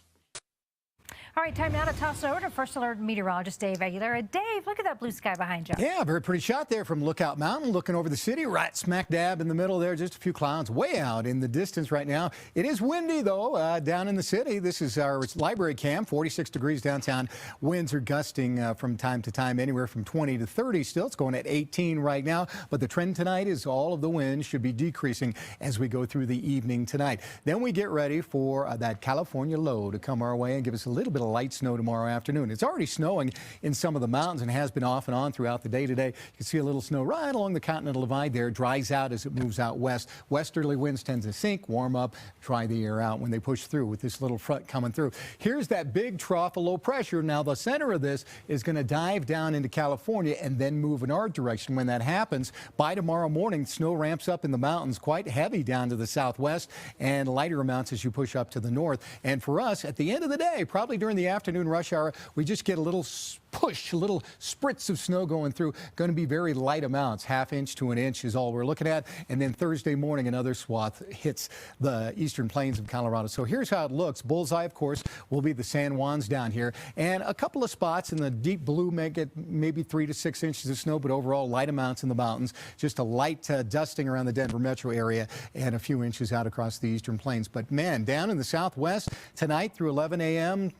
All right, time now to toss it over to First Alert meteorologist Dave Aguilera. Dave, look at that blue sky behind you. Yeah, very pretty shot there from Lookout Mountain, looking over the city, right smack dab in the middle there. Just a few clouds way out in the distance right now. It is windy, though, down in the city. This is our library cam, 46 degrees downtown. Winds are gusting from time to time, anywhere from 20 to 30 still. It's going at 18 right now. But the trend tonight is all of the winds should be decreasing as we go through the evening tonight. Then we get ready for that California low to come our way and give us a little bit of light snow tomorrow afternoon. It's already snowing in some of the mountains and has been off and on throughout the day today. You can see a little snow right along the Continental Divide there. Dries out as it moves out west. Westerly winds tend to sink, warm up, dry the air out when they push through with this little front coming through. Here's that big trough of low pressure. Now the center of this is going to dive down into California and then move in our direction. When that happens, by tomorrow morning, snow ramps up in the mountains quite heavy down to the southwest and lighter amounts as you push up to the north. And for us, at the end of the day, probably during the afternoon rush hour, we just get a little push, a little spritz of snow going through. Going to be very light amounts, ½ inch to an inch is all we're looking at. And then Thursday morning, another swath hits the eastern plains of Colorado. So here's how it looks. Bullseye, of course, will be the San Juans down here. And a couple of spots in the deep blue may get maybe 3 to 6 inches of snow, but overall light amounts in the mountains. Just a light dusting around the Denver metro area and a few inches out across the eastern plains. But man, down in the southwest tonight through 11 a.m.,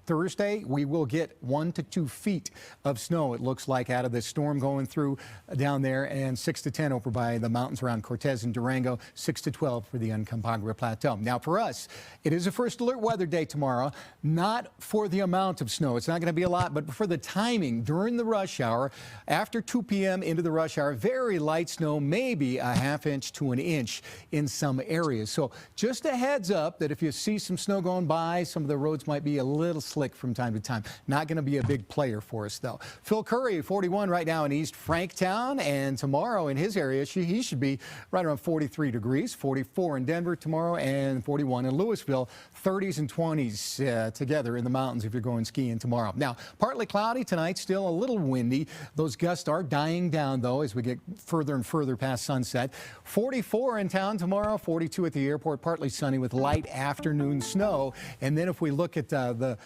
Thursday, we will get 1 to 2 feet of snow, it looks like, out of this storm going through down there, and 6 to 10 over by the mountains around Cortez and Durango, 6 to 12 for the Uncompahgre Plateau. Now, for us, it is a First Alert weather day tomorrow, not for the amount of snow. It's not going to be a lot, but for the timing during the rush hour, after 2 p.m. into the rush hour, very light snow, maybe a ½ inch to an inch in some areas. So just a heads up that if you see some snow going by, some of the roads might be a little slick from time to time. Not going to be a big player for us, though. Phil Curry, 41 right now in East Franktown, and tomorrow in his area, he should be right around 43 degrees, 44 in Denver tomorrow, and 41 in Louisville. 30s and 20s together in the mountains if you're going skiing tomorrow. Now, partly cloudy tonight, still a little windy. Those gusts are dying down, though, as we get further and further past sunset. 44 in town tomorrow, 42 at the airport, partly sunny with light afternoon snow. And then if we look at the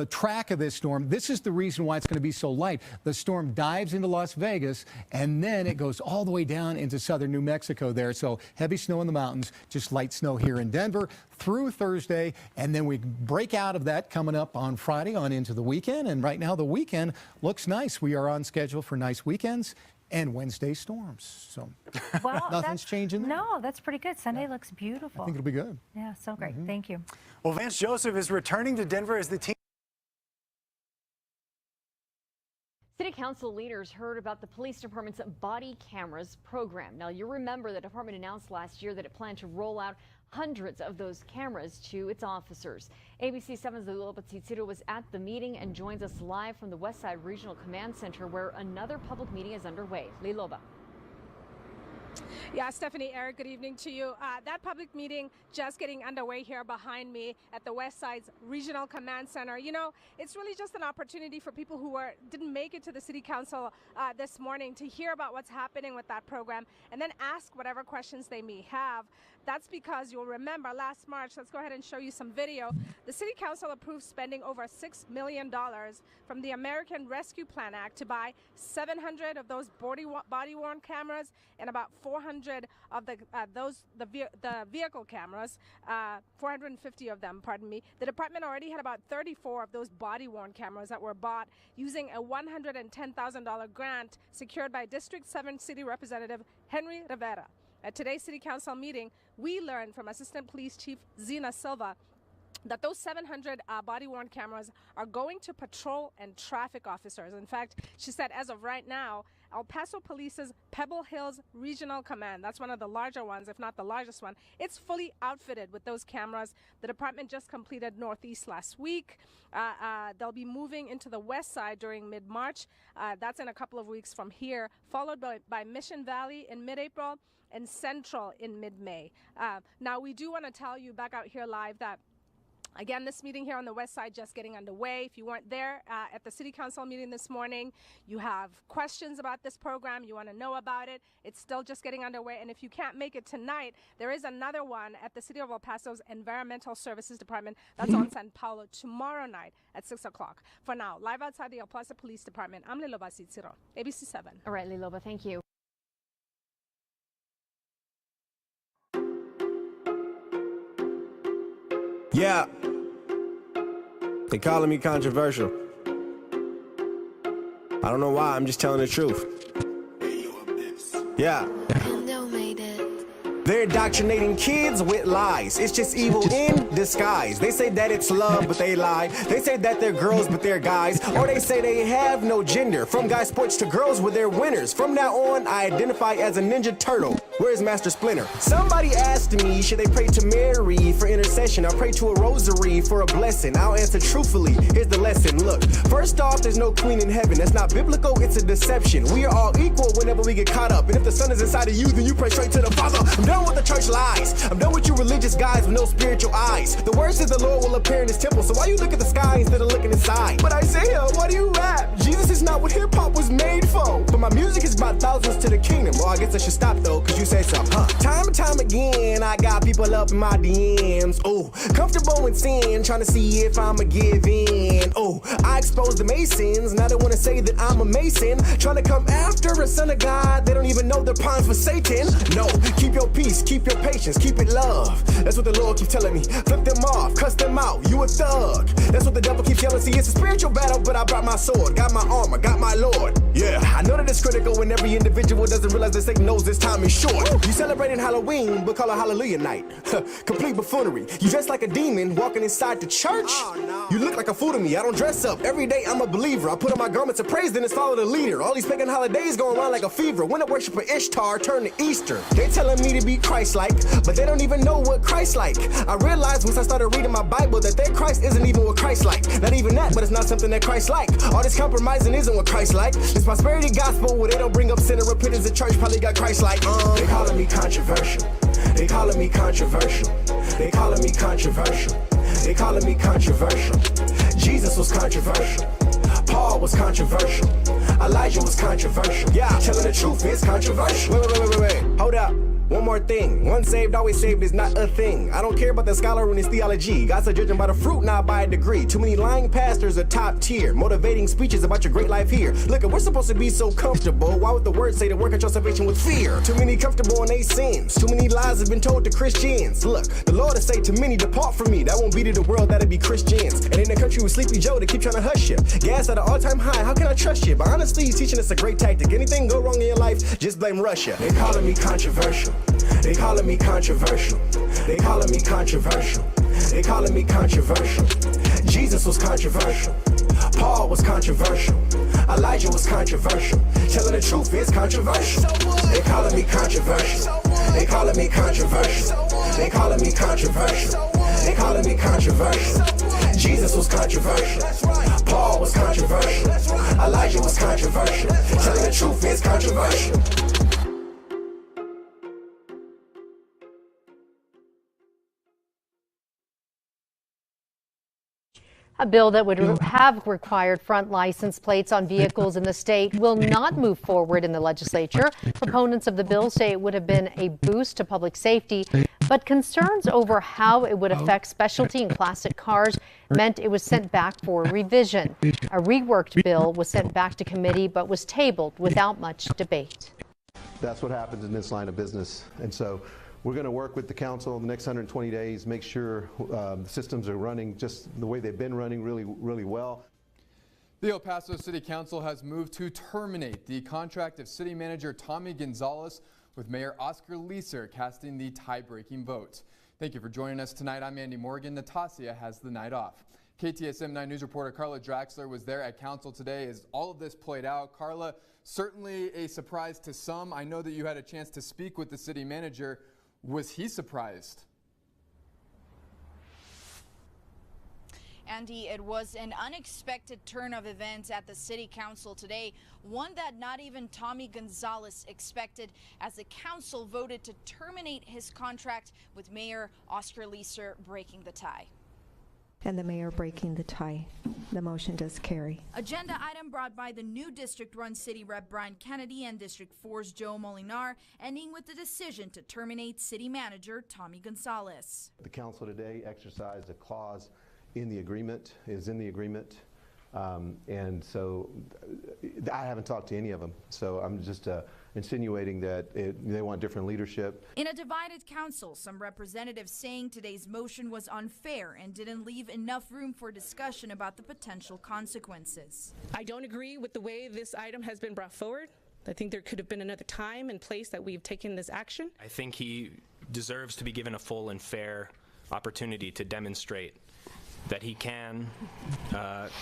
track of this storm, this is the reason why it's going to be so light. The storm dives into Las Vegas, and then it goes all the way down into southern New Mexico there. So heavy snow in the mountains, just light snow here in Denver through Thursday, and then we break out of that coming up on Friday on into the weekend. And right now the weekend looks nice. We are on schedule for nice weekends and Wednesday storms. So well, nothing's changing there. No, that's pretty good. Sunday looks beautiful. I think it'll be good. Yeah, so great. Thank you. Well, Vance Joseph is returning to Denver as the team. City Council leaders heard about the police department's body cameras program. Now, you remember the department announced last year that it planned to roll out hundreds of those cameras to its officers. ABC 7's Lilo Batitsiro was at the meeting and joins us live from the Westside Regional Command Center, where another public meeting is underway. Liloba. Yeah, Stephanie, Eric, good evening to you. That public meeting just getting underway here behind me at the Westside's Regional Command Center. You know, it's really just an opportunity for people who didn't make it to the City Council this morning to hear about what's happening with that program and then ask whatever questions they may have. That's because you'll remember last March, let's go ahead and show you some video. The City Council approved spending over $6 million from the American Rescue Plan Act to buy 700 of those body-worn cameras and about 400 of the vehicle cameras, 450 of them, pardon me. The department already had about 34 of those body-worn cameras that were bought using a $110,000 grant secured by District 7 City Representative Henry Rivera. At today's City Council meeting, we learned from Assistant Police Chief Zena Silva that those 700 body-worn cameras are going to patrol and traffic officers. In fact, she said as of right now, El Paso Police's Pebble Hills Regional Command, that's one of the larger ones, if not the largest one, it's fully outfitted with those cameras. The department just completed Northeast last week. They'll be moving into the West Side during mid-March. That's in a couple of weeks from here, followed by Mission Valley in mid-April and Central in mid-May. Now, we do want to tell you back out here live that Again, this meeting here on the west side just getting underway. If you weren't there at the city council meeting this morning, you have questions about this program, you want to know about it, it's still just getting underway. And if you can't make it tonight, there is another one at the City of El Paso's Environmental Services Department. That's on San Paulo tomorrow night at 6 o'clock. For now, live outside the El Paso Police Department, I'm Liloba Cicero, ABC 7. All right, Liloba, thank you. Yeah. They calling me controversial. I don't know why, I'm just telling the truth. Yeah. They're indoctrinating kids with lies. It's just evil in disguise. They say that it's love, but they lie. They say that they're girls, but they're guys. Or they say they have no gender. From guy sports to girls, well, they're winners. From now on, I identify as a Ninja Turtle. Where's Master Splinter? Somebody asked me, should they pray to Mary for intercession or pray to a rosary for a blessing? I'll answer truthfully. Here's the lesson. Look, first off, there's no queen in heaven. That's not biblical, it's a deception. We are all equal whenever we get caught up. And if the son is inside of you, then you pray straight to the Father. I'm done with the church lies. I'm done with you religious guys with no spiritual eyes. The word says the Lord will appear in his temple. So why you look at the sky instead of looking inside? But Isaiah, why do you rap? Jesus is not what hip-hop was made for. But my music is about thousands to the kingdom. Well, I guess I should stop though, cause you say so. Time and time again, I got people up in my DMs. Oh, comfortable in sin, trying to see if I'ma give in. Oh, I expose the Masons. Now they wanna say that I'm a Mason, trying to come after a son of God. They don't even know their pawns for Satan. No, keep your peace, keep your patience, keep it love. That's what the Lord keeps telling me. Flip them off, cuss them out, you a thug. That's what the devil keeps yelling. See, it's a spiritual battle, but I brought my sword, got my armor, got my Lord. Yeah, I know that it's critical when every individual doesn't realize that Satan knows this time is short. You celebrating Halloween, but call it Hallelujah night. Complete buffoonery. You dress like a demon walking inside the church. Oh, no. You look like a fool to me. I don't dress up. Every day I'm a believer. I put on my garments of praise, then it's follow the leader. All these pagan holidays going around like a fever. When the worship of Ishtar turn to Easter. They telling me to be Christ-like, but they don't even know what Christ-like. I realized once I started reading my Bible that their Christ isn't even what Christ-like. Not even that, but it's not something that Christ-like. All this compromising isn't what Christ-like. This prosperity gospel where they don't bring up sin and repentance. The church probably got Christ-like. They calling me controversial. They calling me controversial. They calling me controversial. They calling me controversial. Jesus was controversial. Paul was controversial. Elijah was controversial. Yeah, telling the truth is controversial. Wait. Hold up. One more thing. Once saved, always saved is not a thing. I don't care about the scholar and his theology. God's a judging by the fruit, not by a degree. Too many lying pastors are top tier. Motivating speeches about your great life here. Look, we're supposed to be so comfortable. Why would the word say to work out your salvation with fear? Too many comfortable in their sins. Too many lies have been told to Christians. Look, the Lord will say to many, depart from me. That won't be to the world, that'll be Christians. And in the country with Sleepy Joe, they keep trying to hush you. Gas at an all-time high, how can I trust you? But honestly, he's teaching us a great tactic. Anything go wrong in your life, just blame Russia. They calling me controversial. They calling me controversial. They calling me controversial. They calling me controversial. Jesus was controversial. Paul was controversial. Elijah was controversial. Telling the truth is controversial. They calling me controversial. They calling me controversial. They calling me controversial. They calling me controversial. Jesus was controversial. Paul was controversial. Elijah was controversial. Telling the truth is controversial. A bill that would have required front license plates on vehicles in the state will not move forward in the legislature. Proponents of the bill say it would have been a boost to public safety, but concerns over how it would affect specialty and classic cars meant it was sent back for revision. A reworked bill was sent back to committee but was tabled without much debate. That's what happens in this line of business. And so we're going to work with the council in the next 120 days, make sure the systems are running just the way they've been running really well. The El Paso City Council has moved to terminate the contract of City Manager Tommy Gonzalez, with Mayor Oscar Leeser casting the tie-breaking vote. Thank you for joining us tonight. I'm Andy Morgan. Natasha has the night off. KTSM 9 News reporter Carla Draxler was there at council today as all of this played out. Carla, certainly a surprise to some. I know that you had a chance to speak with the city manager. Was he surprised? Andy, it was an unexpected turn of events at the city council today, one that not even Tommy Gonzalez expected, as the council voted to terminate his contract with Mayor Oscar Leeser, breaking the tie. and the mayor breaking the tie. The motion does carry. Agenda item brought by the new district-run city rep Brian Kennedy and District 4's Joe Molinar, ending with the decision to terminate city manager Tommy Gonzalez. The council today exercised a clause in the agreement, and so I haven't talked to any of them, so I'm just insinuating that they want different leadership. In a divided council, some representatives saying today's motion was unfair and didn't leave enough room for discussion about the potential consequences. I don't agree with the way this item has been brought forward. I think there could have been another time and place that we've taken this action. I think he deserves to be given a full and fair opportunity to demonstrate that he can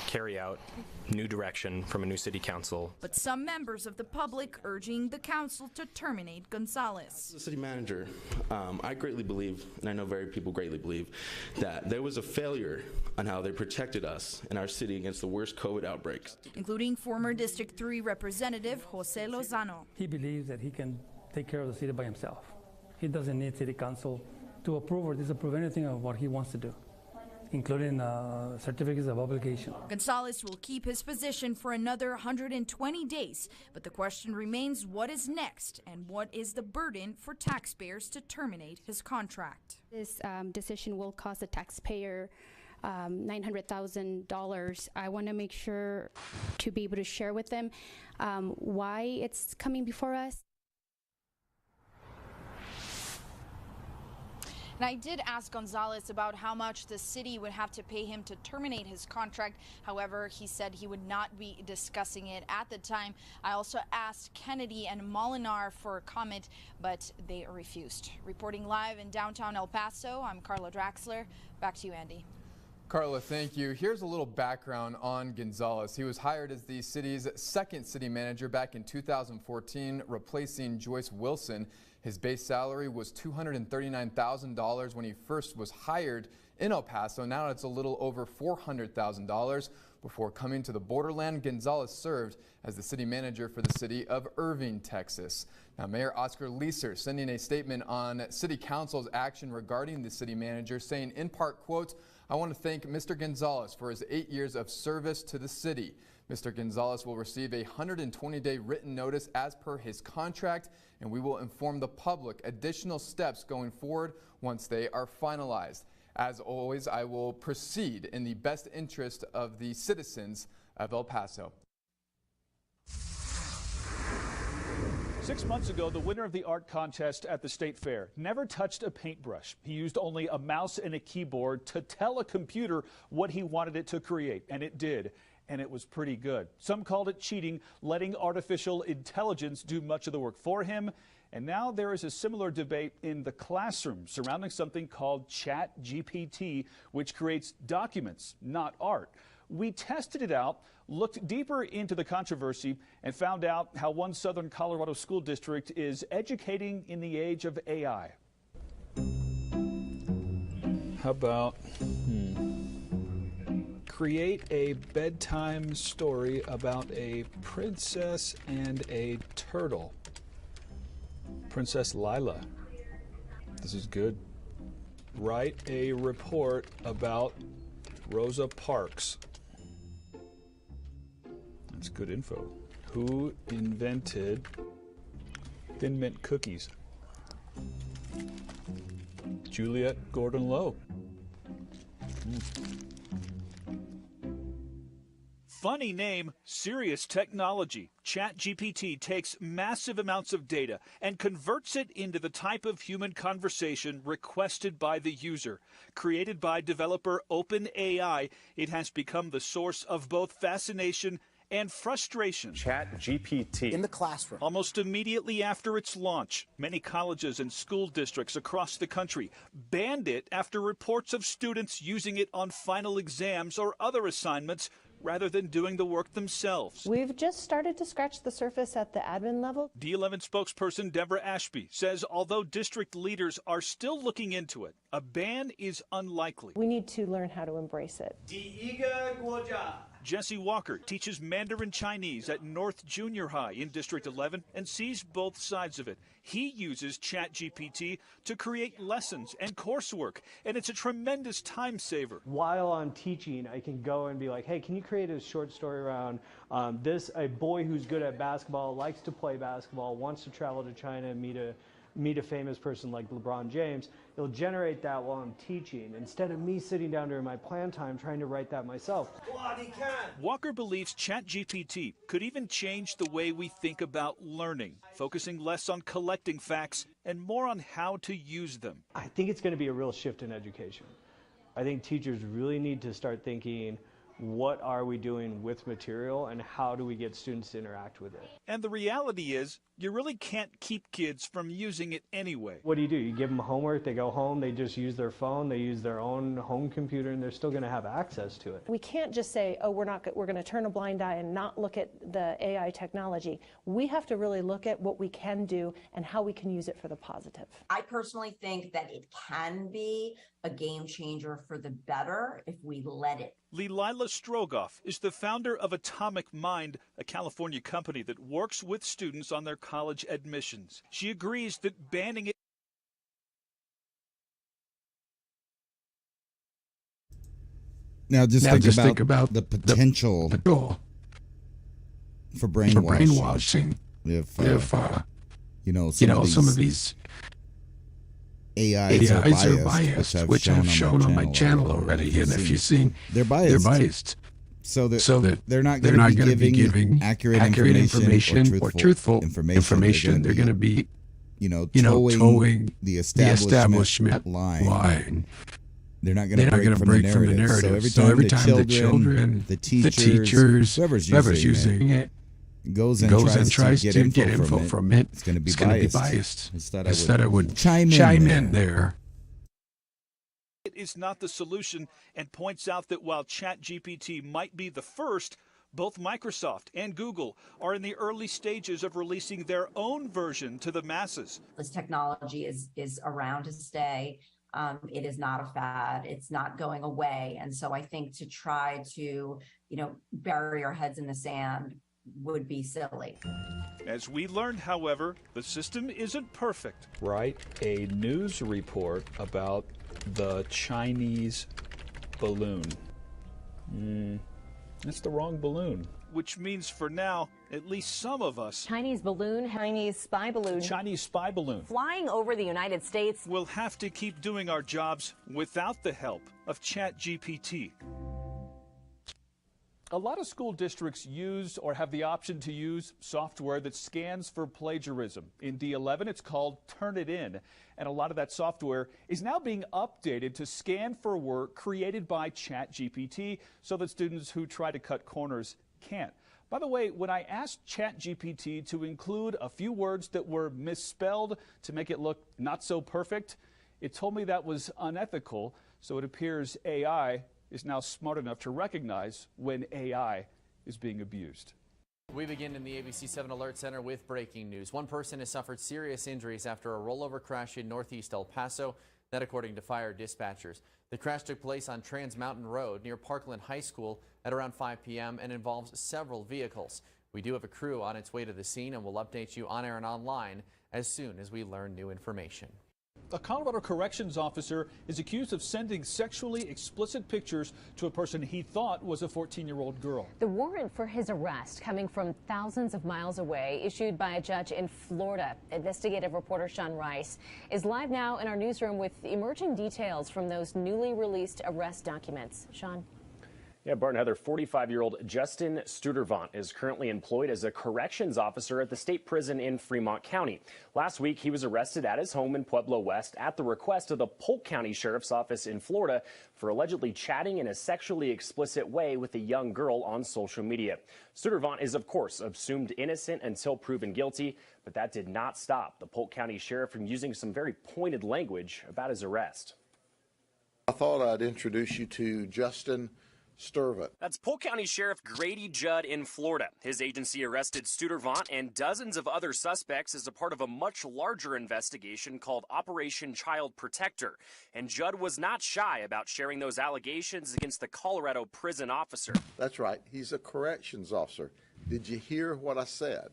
carry out new direction from a new city council. But some members of the public urging the council to terminate Gonzalez. As the city manager, I greatly believe, and I know very people greatly believe, that there was a failure on how they protected us and our city against the worst COVID outbreaks. Including former District 3 Representative Jose Lozano. He believes that he can take care of the city by himself. He doesn't need city council to approve or disapprove anything of what he wants to do, including certificates of obligation. Gonzalez will keep his position for another 120 days, but the question remains what is next and what is the burden for taxpayers to terminate his contract. This decision will cost the taxpayer $900,000. I want to make sure to be able to share with them why it's coming before us. And I did ask Gonzalez about how much the city would have to pay him to terminate his contract. However, he said he would not be discussing it at the time. I also asked Kennedy and Molinar for a comment, but they refused. Reporting live in downtown El Paso, I'm Carla Draxler. Back to you, Andy. Carla, thank you. Here's a little background on Gonzalez. He was hired as the city's second city manager back in 2014, replacing Joyce Wilson. His base salary was $239,000 when he first was hired in El Paso. Now it's a little over $400,000. Before coming to the borderland, Gonzalez served as the city manager for the city of Irving, Texas. Now, Mayor Oscar Leeser sending a statement on city council's action regarding the city manager, saying in part, quote, "I want to thank Mr. Gonzalez for his 8 years of service to the city. Mr. Gonzalez will receive a 120-day written notice as per his contract, and we will inform the public additional steps going forward once they are finalized. As always, I will proceed in the best interest of the citizens of El Paso." 6 months ago, the winner of the art contest at the state fair never touched a paintbrush. He used only a mouse and a keyboard to tell a computer what he wanted it to create, and it did. And it was pretty good. Some called it cheating, letting artificial intelligence do much of the work for him. And now there is a similar debate in the classroom surrounding something called ChatGPT, which creates documents, not art. We tested it out, looked deeper into the controversy, and found out how one Southern Colorado school district is educating in the age of AI. How about, create a bedtime story about a princess and a turtle. Princess Lila. This is good. Write a report about Rosa Parks. That's good info. Who invented Thin Mint cookies? Juliet Gordon-Low. Funny name, serious technology. ChatGPT takes massive amounts of data and converts it into the type of human conversation requested by the user. Created by developer OpenAI, it has become the source of both fascination and frustration. ChatGPT in the classroom. Almost immediately after its launch, many colleges and school districts across the country banned it after reports of students using it on final exams or other assignments rather than doing the work themselves. We've just started to scratch the surface at the admin level. D11 spokesperson Deborah Ashby says although district leaders are still looking into it, a ban is unlikely. We need to learn how to embrace it. Jesse Walker teaches Mandarin Chinese at North Junior High in District 11 and sees both sides of it. He uses ChatGPT to create lessons and coursework, and it's a tremendous time saver. While I'm teaching, I can go and be like, hey, can you create a short story around a boy who's good at basketball, likes to play basketball, wants to travel to China and meet a famous person like LeBron James. It'll generate that while I'm teaching, instead of me sitting down during my plan time trying to write that myself. Walker believes ChatGPT could even change the way we think about learning, focusing less on collecting facts and more on how to use them. I think it's going to be a real shift in education. I think teachers really need to start thinking, what are we doing with material and how do we get students to interact with it? And the reality is, you really can't keep kids from using it anyway. What do? You give them homework, they go home, they just use their phone, they use their own home computer, and they're still going to have access to it. We can't just say, oh, we're going to turn a blind eye and not look at the AI technology. We have to really look at what we can do and how we can use it for the positive. I personally think that it can be a game changer for the better if we let it. Lila Strogoff is the founder of Atomic Mind, a California company that works with students on their college admissions. She agrees that banning it. Now just think about the potential for brainwashing. If some of these AIs are biased, which I've shown on my channel already, and if you've seen, they're biased. So that they're not going to be giving accurate information or truthful information. They're going to be, towing the establishment line. They're not going to break from the narrative. So every time the children, the teachers, whoever's using it, goes and tries to get info from it, it's going to be biased. Instead, I would chime in there. It is not the solution, and points out that while ChatGPT might be the first, both Microsoft and Google are in the early stages of releasing their own version to the masses. This technology is around to stay. It is not a fad. It's not going away. And so I think to try to, bury our heads in the sand would be silly. As we learned, however, the system isn't perfect. Write a news report about the Chinese balloon. That's the wrong balloon. Which means for now, at least some of us, Chinese balloon, Chinese spy balloon, Chinese spy balloon, flying over the United States, will have to keep doing our jobs without the help of ChatGPT. A lot of school districts use or have the option to use software that scans for plagiarism. In D11, it's called Turnitin, and a lot of that software is now being updated to scan for work created by ChatGPT so that students who try to cut corners can't. By the way, when I asked ChatGPT to include a few words that were misspelled to make it look not so perfect, it told me that was unethical, so it appears AI is now smart enough to recognize when AI is being abused. We begin in the ABC 7 Alert Center with breaking news. One person has suffered serious injuries after a rollover crash in northeast El Paso, that according to fire dispatchers. The crash took place on Trans Mountain Road near Parkland High School at around 5 p.m. and involves several vehicles. We do have a crew on its way to the scene, and we'll update you on air and online as soon as we learn new information. A Colorado corrections officer is accused of sending sexually explicit pictures to a person he thought was a 14-year-old girl. The warrant for his arrest, coming from thousands of miles away, issued by a judge in Florida. Investigative reporter Sean Rice is live now in our newsroom with emerging details from those newly released arrest documents. Sean. Yeah, Bart and Heather, 45-year-old Justin Studervant is currently employed as a corrections officer at the state prison in Fremont County. Last week, he was arrested at his home in Pueblo West at the request of the Polk County Sheriff's Office in Florida for allegedly chatting in a sexually explicit way with a young girl on social media. Studervant is, of course, assumed innocent until proven guilty, but that did not stop the Polk County Sheriff from using some very pointed language about his arrest. I thought I'd introduce you to Justin Sturtevant. That's Polk County Sheriff Grady Judd in Florida. His agency arrested Sturtevant and dozens of other suspects as a part of a much larger investigation called Operation Child Protector. And Judd was not shy about sharing those allegations against the Colorado prison officer. That's right. He's a corrections officer. Did you hear what I said?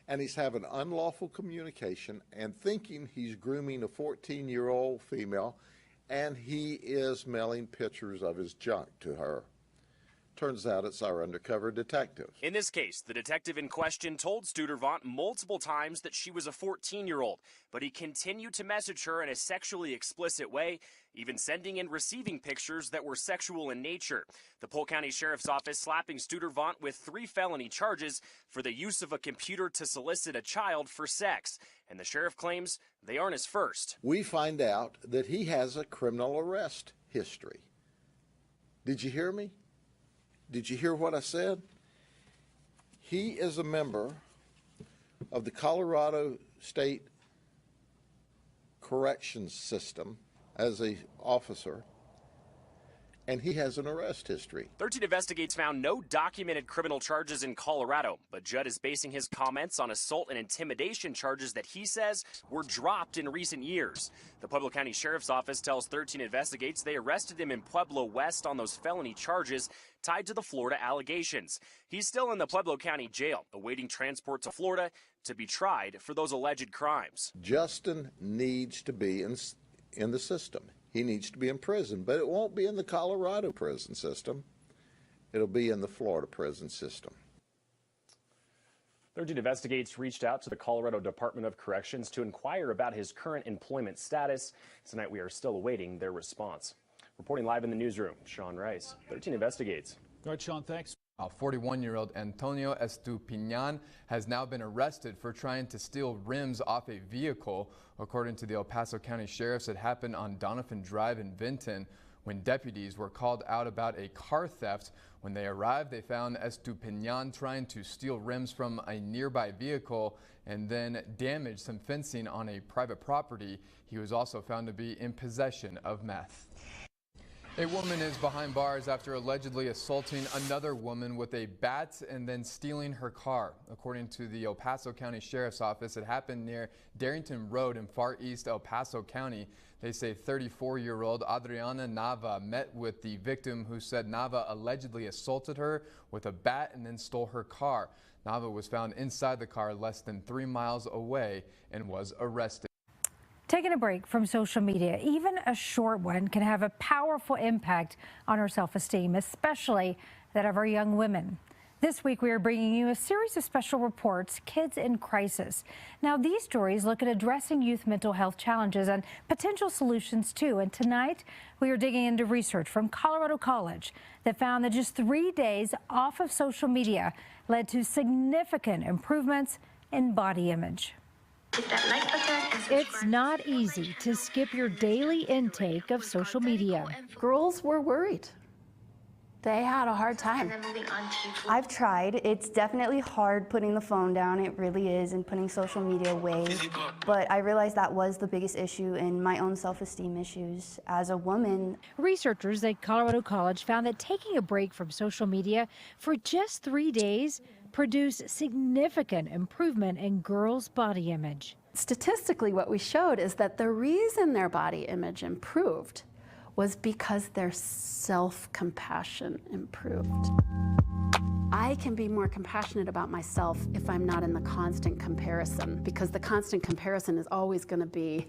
And he's having unlawful communication and thinking he's grooming a 14-year-old female, and he is mailing pictures of his junk to her. Turns out it's our undercover detective. In this case, the detective in question told Sturtevant multiple times that she was a 14-year-old, but he continued to message her in a sexually explicit way, even sending and receiving pictures that were sexual in nature. The Polk County Sheriff's Office slapping Sturtevant with 3 felony charges for the use of a computer to solicit a child for sex. And the sheriff claims they aren't his first. We find out that he has a criminal arrest history. Did you hear me? Did you hear what I said? He is a member of the Colorado State Corrections System as an officer, and he has an arrest history. 13 Investigates found no documented criminal charges in Colorado, but Judd is basing his comments on assault and intimidation charges that he says were dropped in recent years. The Pueblo County Sheriff's Office tells 13 Investigates they arrested him in Pueblo West on those felony charges tied to the Florida allegations. He's still in the Pueblo County Jail, awaiting transport to Florida to be tried for those alleged crimes. Justin needs to be in the system. He needs to be in prison, but it won't be in the Colorado prison system. It'll be in the Florida prison system. 13 Investigates reached out to the Colorado Department of Corrections to inquire about his current employment status. Tonight we are still awaiting their response. Reporting live in the newsroom, Sean Rice, 13 Investigates. All right, Sean, thanks. 41-year-old Antonio Estupiñan has now been arrested for trying to steal rims off a vehicle. According to the El Paso County Sheriffs, it happened on Donovan Drive in Vinton when deputies were called out about a car theft. When they arrived, they found Estupiñan trying to steal rims from a nearby vehicle and then damage some fencing on a private property. He was also found to be in possession of meth. A woman is behind bars after allegedly assaulting another woman with a bat and then stealing her car. According to the El Paso County Sheriff's Office, it happened near Darrington Road in far east El Paso County. They say 34-year-old Adriana Nava met with the victim, who said Nava allegedly assaulted her with a bat and then stole her car. Nava was found inside the car less than 3 miles away and was arrested. Taking a break from social media, even a short one, can have a powerful impact on our self-esteem, especially that of our young women. This week, we are bringing you a series of special reports, Kids in Crisis. Now, these stories look at addressing youth mental health challenges and potential solutions, too. And tonight, we are digging into research from Colorado College that found that just 3 days off of social media led to significant improvements in body image. It's not easy to skip your daily intake of social media. Girls were worried. They had a hard time. I've tried. It's definitely hard putting the phone down. It really is, and putting social media away. But I realized that was the biggest issue in my own self-esteem issues as a woman. Researchers at Colorado College found that taking a break from social media for just 3 days produced significant improvement in girls' body image. Statistically, what we showed is that the reason their body image improved was because their self-compassion improved. I can be more compassionate about myself if I'm not in the constant comparison, because the constant comparison is always going to be,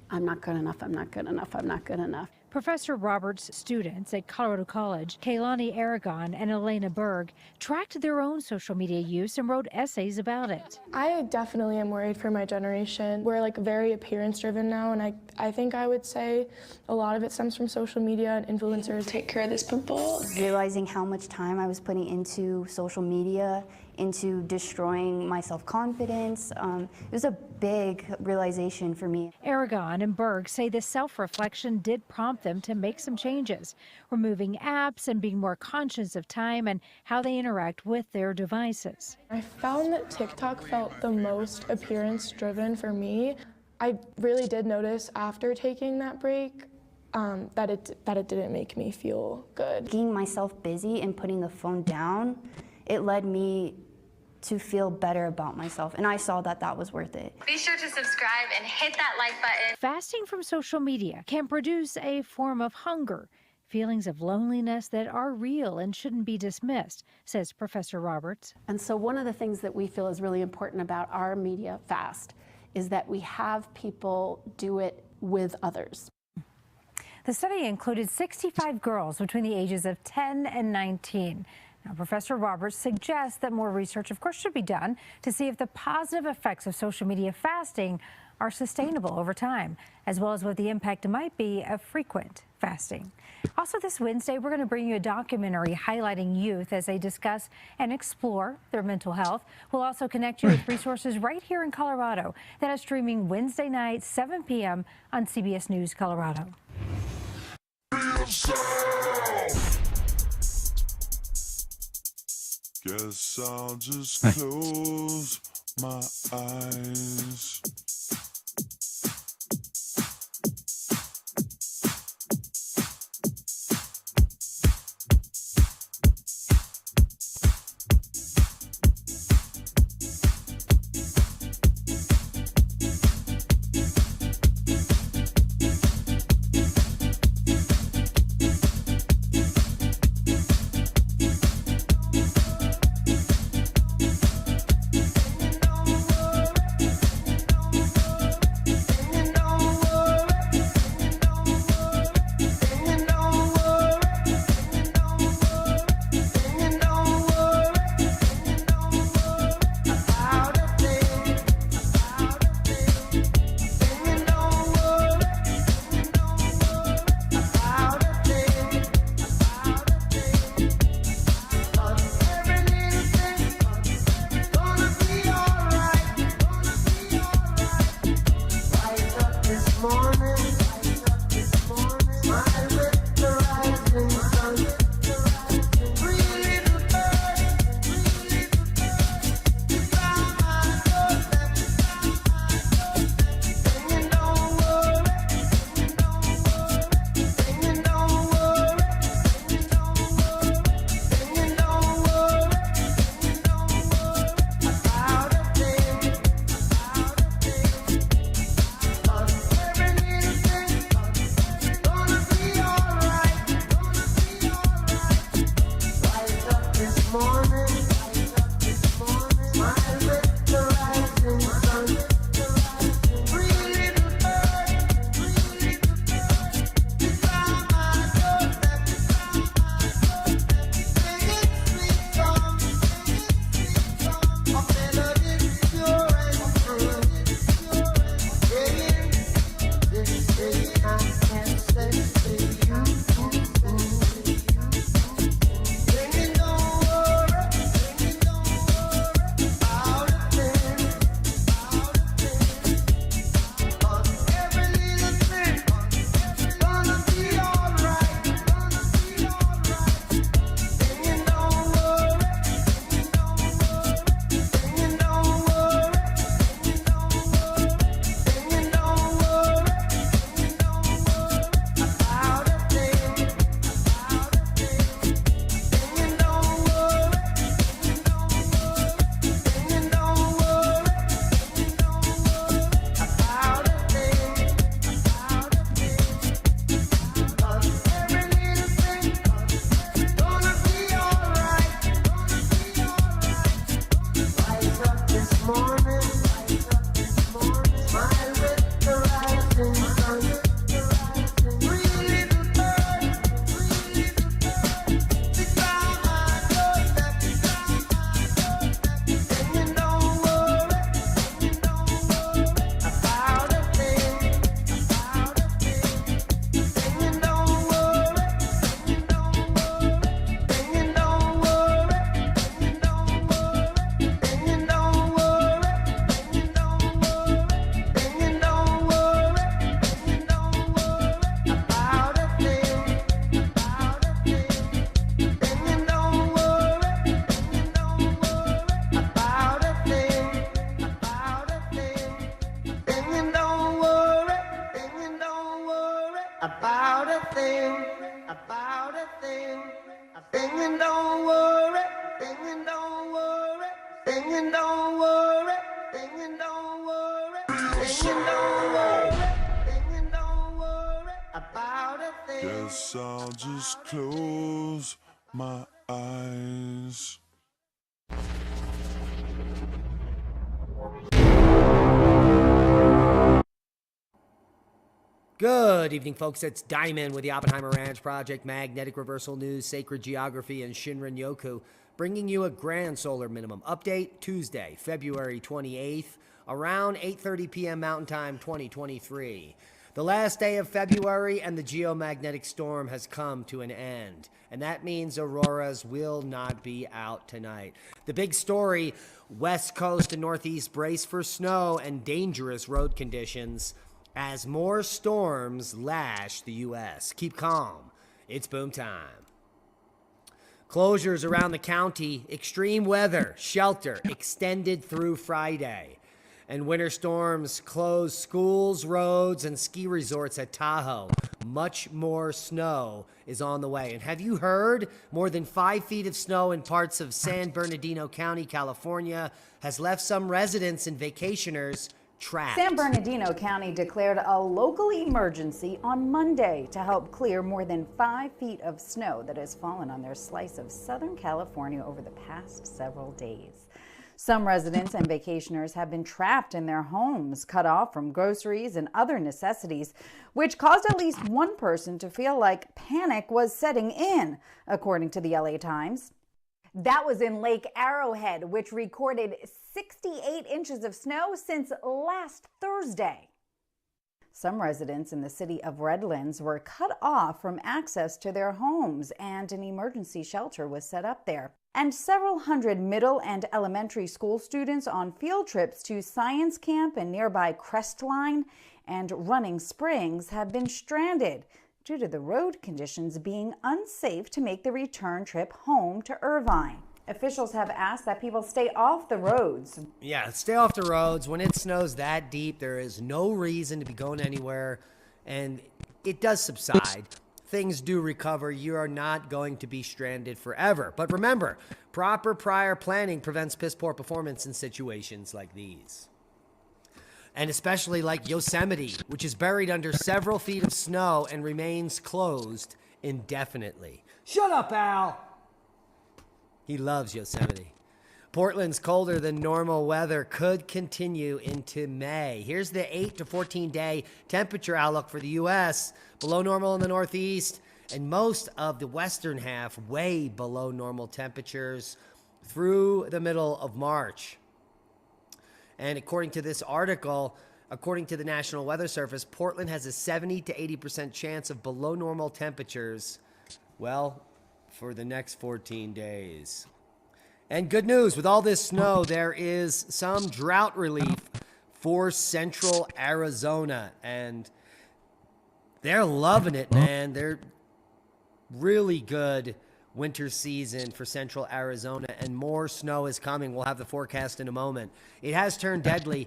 I'm not good enough, I'm not good enough, I'm not good enough. Professor Roberts' students at Colorado College, Kaylani Aragon and Elena Berg, tracked their own social media use and wrote essays about it. I definitely am worried for my generation. We're like very appearance driven now, and I think I would say a lot of it stems from social media and influencers. Take care of this pimple. Realizing how much time I was putting into social media, into destroying my self-confidence. It was a big realization for me. Aragon and Berg say the self-reflection did prompt them to make some changes, removing apps and being more conscious of time and how they interact with their devices. I found that TikTok felt the most appearance driven for me. I really did notice after taking that break that it didn't make me feel good. Getting myself busy and putting the phone down, it led me to feel better about myself, and I saw that that was worth it. Be sure to subscribe and hit that like button. Fasting from social media can produce a form of hunger, feelings of loneliness that are real and shouldn't be dismissed, says Professor Roberts. And so one of the things that we feel is really important about our media fast is that we have people do it with others. The study included 65 girls between the ages of 10 and 19. Now, Professor Roberts suggests that more research, of course, should be done to see if the positive effects of social media fasting are sustainable over time, as well as what the impact might be of frequent fasting. Also this Wednesday, we're going to bring you a documentary highlighting youth as they discuss and explore their mental health. We'll also connect you with resources right here in Colorado that is streaming Wednesday night, 7 p.m. on CBS News Colorado. Guess I'll just close my eyes. thing, a thing and don't worry, thing and don't worry, thing and don't worry, thing and don't worry, thing and don't worry, thing and don't worry about a thing. Guess I'll just close my eyes. Good evening, folks. It's Diamond with the Oppenheimer Ranch Project, Magnetic Reversal News, Sacred Geography, and Shinrin Yoku, bringing you a grand solar minimum update Tuesday, February 28th, around 8:30 p.m. Mountain Time 2023. The last day of February and the geomagnetic storm has come to an end, and that means auroras will not be out tonight. The big story, West Coast and Northeast brace for snow and dangerous road conditions as more storms lash the U.S. Keep calm. It's boom time. Closures around the county, extreme weather, shelter extended through Friday. And winter storms close schools, roads, and ski resorts at Tahoe. Much more snow is on the way. And have you heard? More than 5 feet of snow in parts of San Bernardino County, California, has left some residents and vacationers trapped. San Bernardino County declared a local emergency on Monday to help clear more than 5 feet of snow that has fallen on their slice of Southern California over the past several days. Some residents and vacationers have been trapped in their homes, cut off from groceries and other necessities, which caused at least one person to feel like panic was setting in, according to the LA Times. That was in Lake Arrowhead, which recorded 68 inches of snow since last Thursday. Some residents in the city of Redlands were cut off from access to their homes, and an emergency shelter was set up there. And several hundred middle and elementary school students on field trips to science camp in nearby Crestline and Running Springs have been stranded due to the road conditions being unsafe to make the return trip home to Irvine. Officials have asked that people stay off the roads. Yeah, stay off the roads. When it snows that deep, there is no reason to be going anywhere, and it does subside. Things do recover. You are not going to be stranded forever. But remember, proper prior planning prevents piss-poor performance in situations like these. And especially like Yosemite, which is buried under several feet of snow and remains closed indefinitely. Shut up, Al! He loves Yosemite. Portland's colder than normal weather could continue into May. Here's the 8 to 14 day temperature outlook for the U.S. Below normal in the Northeast and most of the western half way below normal temperatures through the middle of March. And according to this article, according to the National Weather Service, Portland has a 70 to 80% chance of below normal temperatures, well, for the next 14 days. And good news, with all this snow, there is some drought relief for central Arizona. And they're loving it, man. They're really good winter season for central Arizona, and more snow is coming. We'll have the forecast in a moment. It has turned deadly.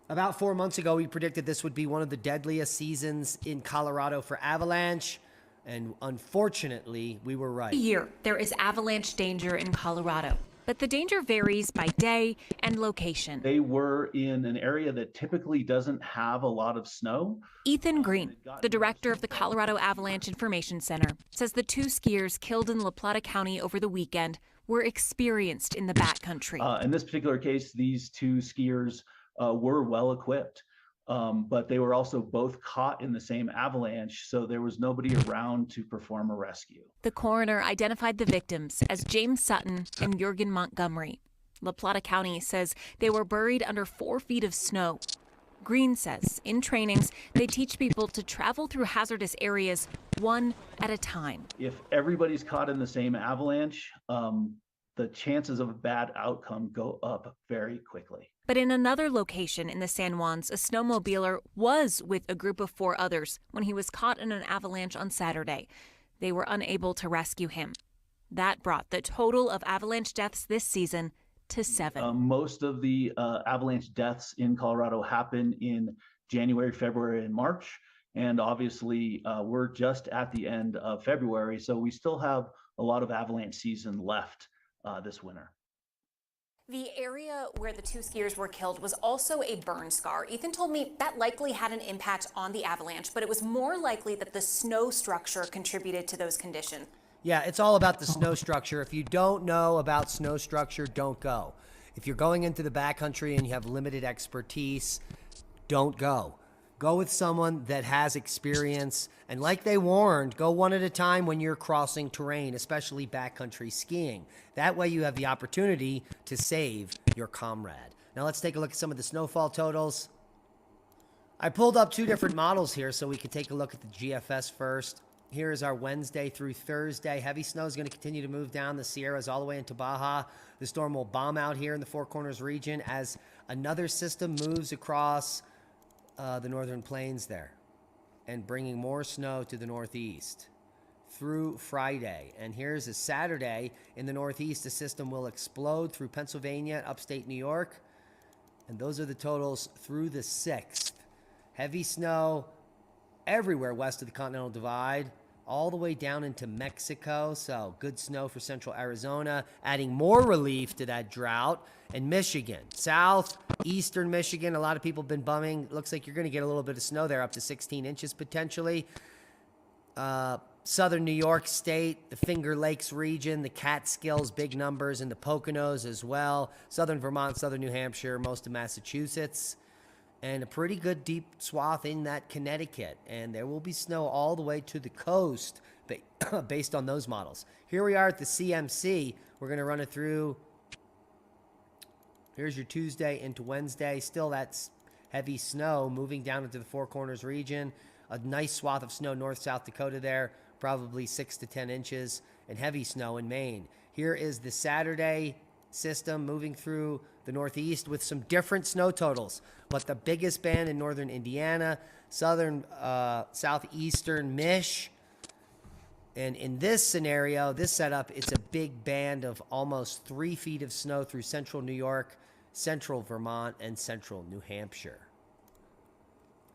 About 4 months ago, we predicted this would be one of the deadliest seasons in Colorado for avalanche. And unfortunately, we were right. Every year, there is avalanche danger in Colorado, but the danger varies by day and location. They were in an area that typically doesn't have a lot of snow. Ethan Green, the director of the Colorado Avalanche Information Center, says the 2 skiers killed in La Plata County over the weekend were experienced in the backcountry. In this particular case, these 2 skiers were well equipped. But they were also both caught in the same avalanche, so there was nobody around to perform a rescue. The coroner identified the victims as James Sutton and Jurgen Montgomery. La Plata County says they were buried under 4 feet of snow. Green says in trainings, they teach people to travel through hazardous areas one at a time. If everybody's caught in the same avalanche, the chances of a bad outcome go up very quickly. But in another location in the San Juans, a snowmobiler was with a group of 4 others when he was caught in an avalanche on Saturday. They were unable to rescue him. That brought the total of avalanche deaths this season to 7. Most of the avalanche deaths in Colorado happen in January, February, and March. And obviously, we're just at the end of February, so we still have a lot of avalanche season left this winter. The area where the two skiers were killed was also a burn scar. Ethan told me that likely had an impact on the avalanche, but it was more likely that the snow structure contributed to those conditions. Yeah, it's all about the snow structure. If you don't know about snow structure, don't go. If you're going into the backcountry and you have limited expertise, don't go. Go with someone that has experience. And like they warned, go one at a time when you're crossing terrain, especially backcountry skiing. That way you have the opportunity to save your comrade. Now let's take a look at some of the snowfall totals. I pulled up two different models here so we could take a look at the GFS first. Here is our Wednesday through Thursday. Heavy snow is going to continue to move down the Sierras all the way into Baja. The storm will bomb out here in the Four Corners region as another system moves across the northern plains there and bringing more snow to the northeast through Friday. And here's a Saturday in the northeast. The system will explode through Pennsylvania, upstate New York. And those are the totals through the 6th. Heavy snow everywhere west of the Continental Divide, all the way down into Mexico. So good snow for central Arizona, adding more relief to that drought. And Michigan, southeastern Michigan, a lot of people have been bumming. Looks like you're going to get a little bit of snow there, up to 16 inches potentially. Southern New York State, the Finger Lakes region, the Catskills, big numbers, and the Poconos as well. Southern Vermont, southern New Hampshire, most of Massachusetts. And a pretty good deep swath in that Connecticut. And there will be snow all the way to the coast based on those models. Here we are at the CMC. We're going to run it through. Here's your Tuesday into Wednesday. Still that's heavy snow moving down into the Four Corners region. A nice swath of snow north South Dakota there, probably 6 to 10 inches, and heavy snow in Maine. Here is the Saturday system moving through the northeast with some different snow totals, but the biggest band in northern Indiana, southern southeastern Mich. And in this scenario, this setup, it's a big band of almost 3 feet of snow through central New York, central Vermont, and central New Hampshire.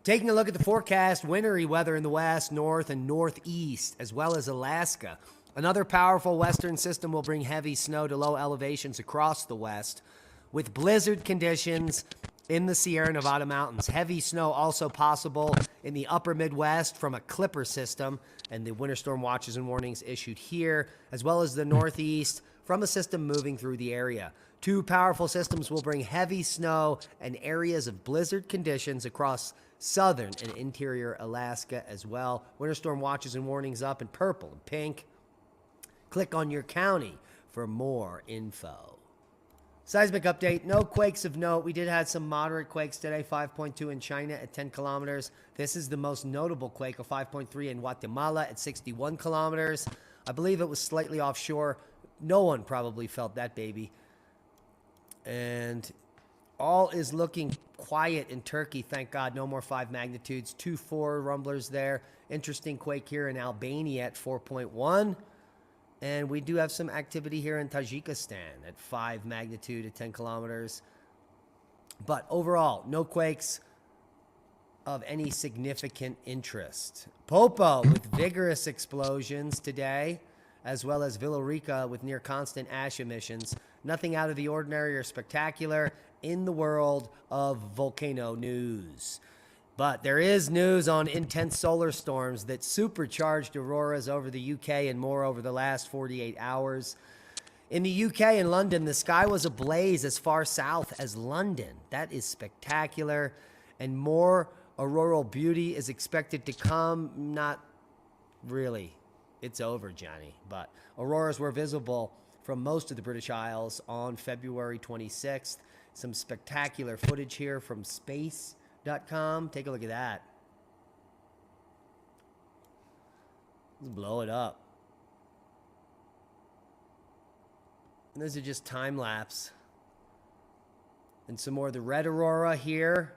Taking a look at the forecast, wintry weather in the west, north, and northeast, as well as Alaska. Another powerful western system will bring heavy snow to low elevations across the west, with blizzard conditions in the Sierra Nevada mountains. Heavy snow also possible in the upper Midwest from a clipper system, and the winter storm watches and warnings issued here, as well as the northeast from a system moving through the area. Two powerful systems will bring heavy snow and areas of blizzard conditions across southern and interior Alaska as well. Winter storm watches and warnings up in purple and pink. Click on your county for more info. Seismic update, no quakes of note. We did have some moderate quakes today, 5.2 in China at 10 kilometers. This is the most notable quake, of 5.3 in Guatemala at 61 kilometers. I believe it was slightly offshore. No one probably felt that baby. And all is looking quiet in Turkey, thank God. No more 5 magnitudes, 2.4 rumblers there. Interesting quake here in Albania at 4.1. And we do have some activity here in Tajikistan at 5 magnitude at 10 kilometers. But overall, no quakes of any significant interest. Popo with vigorous explosions today, as well as Villarica with near constant ash emissions. Nothing out of the ordinary or spectacular in the world of volcano news. But there is news on intense solar storms that supercharged auroras over the UK and more over the last 48 hours. In the UK and London, the sky was ablaze as far south as London. That is spectacular. And more auroral beauty is expected to come. Not really. It's over, Johnny. But auroras were visible from most of the British Isles on February 26th. Some spectacular footage here from space.com. Take a look at that. Let's blow it up. And those are just time lapse. And some more of the red aurora here.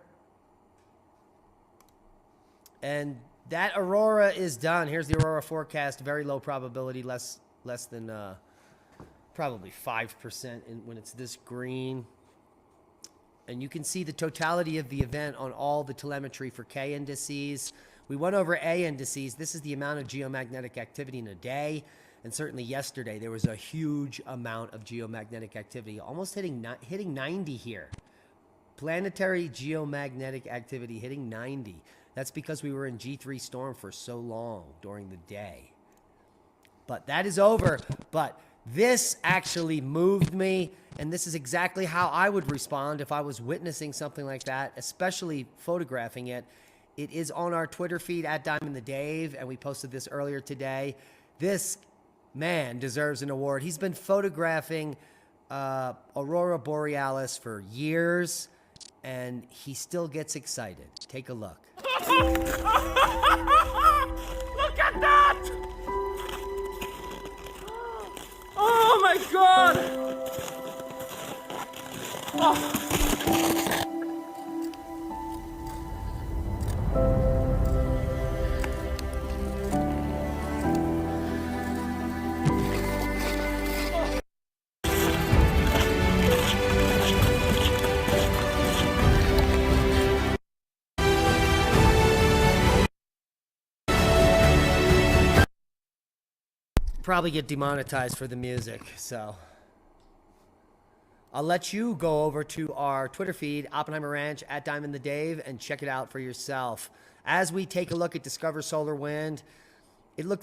And that aurora is done. Here's the aurora forecast. Very low probability, less than probably 5% when it's this green. And you can see the totality of the event on all the telemetry for K indices. We went over A indices. This is the amount of geomagnetic activity in a day. And certainly yesterday, there was a huge amount of geomagnetic activity, almost hitting 90 here. Planetary geomagnetic activity hitting 90. That's because we were in G3 storm for so long during the day. But that is over. But this actually moved me, and this is exactly how I would respond if I was witnessing something like that, especially photographing it. It is on our Twitter feed at Diamond the Dave, and we posted this earlier today. This man deserves an award. He's been photographing Aurora Borealis for years, and he still gets excited. Take a look. Look at that! Oh my God! Oh. Probably get demonetized for the music, so I'll let you go over to our Twitter feed, Oppenheimer Ranch at Diamond the Dave, and check it out for yourself. As we take a look at Discover Solar Wind, it looks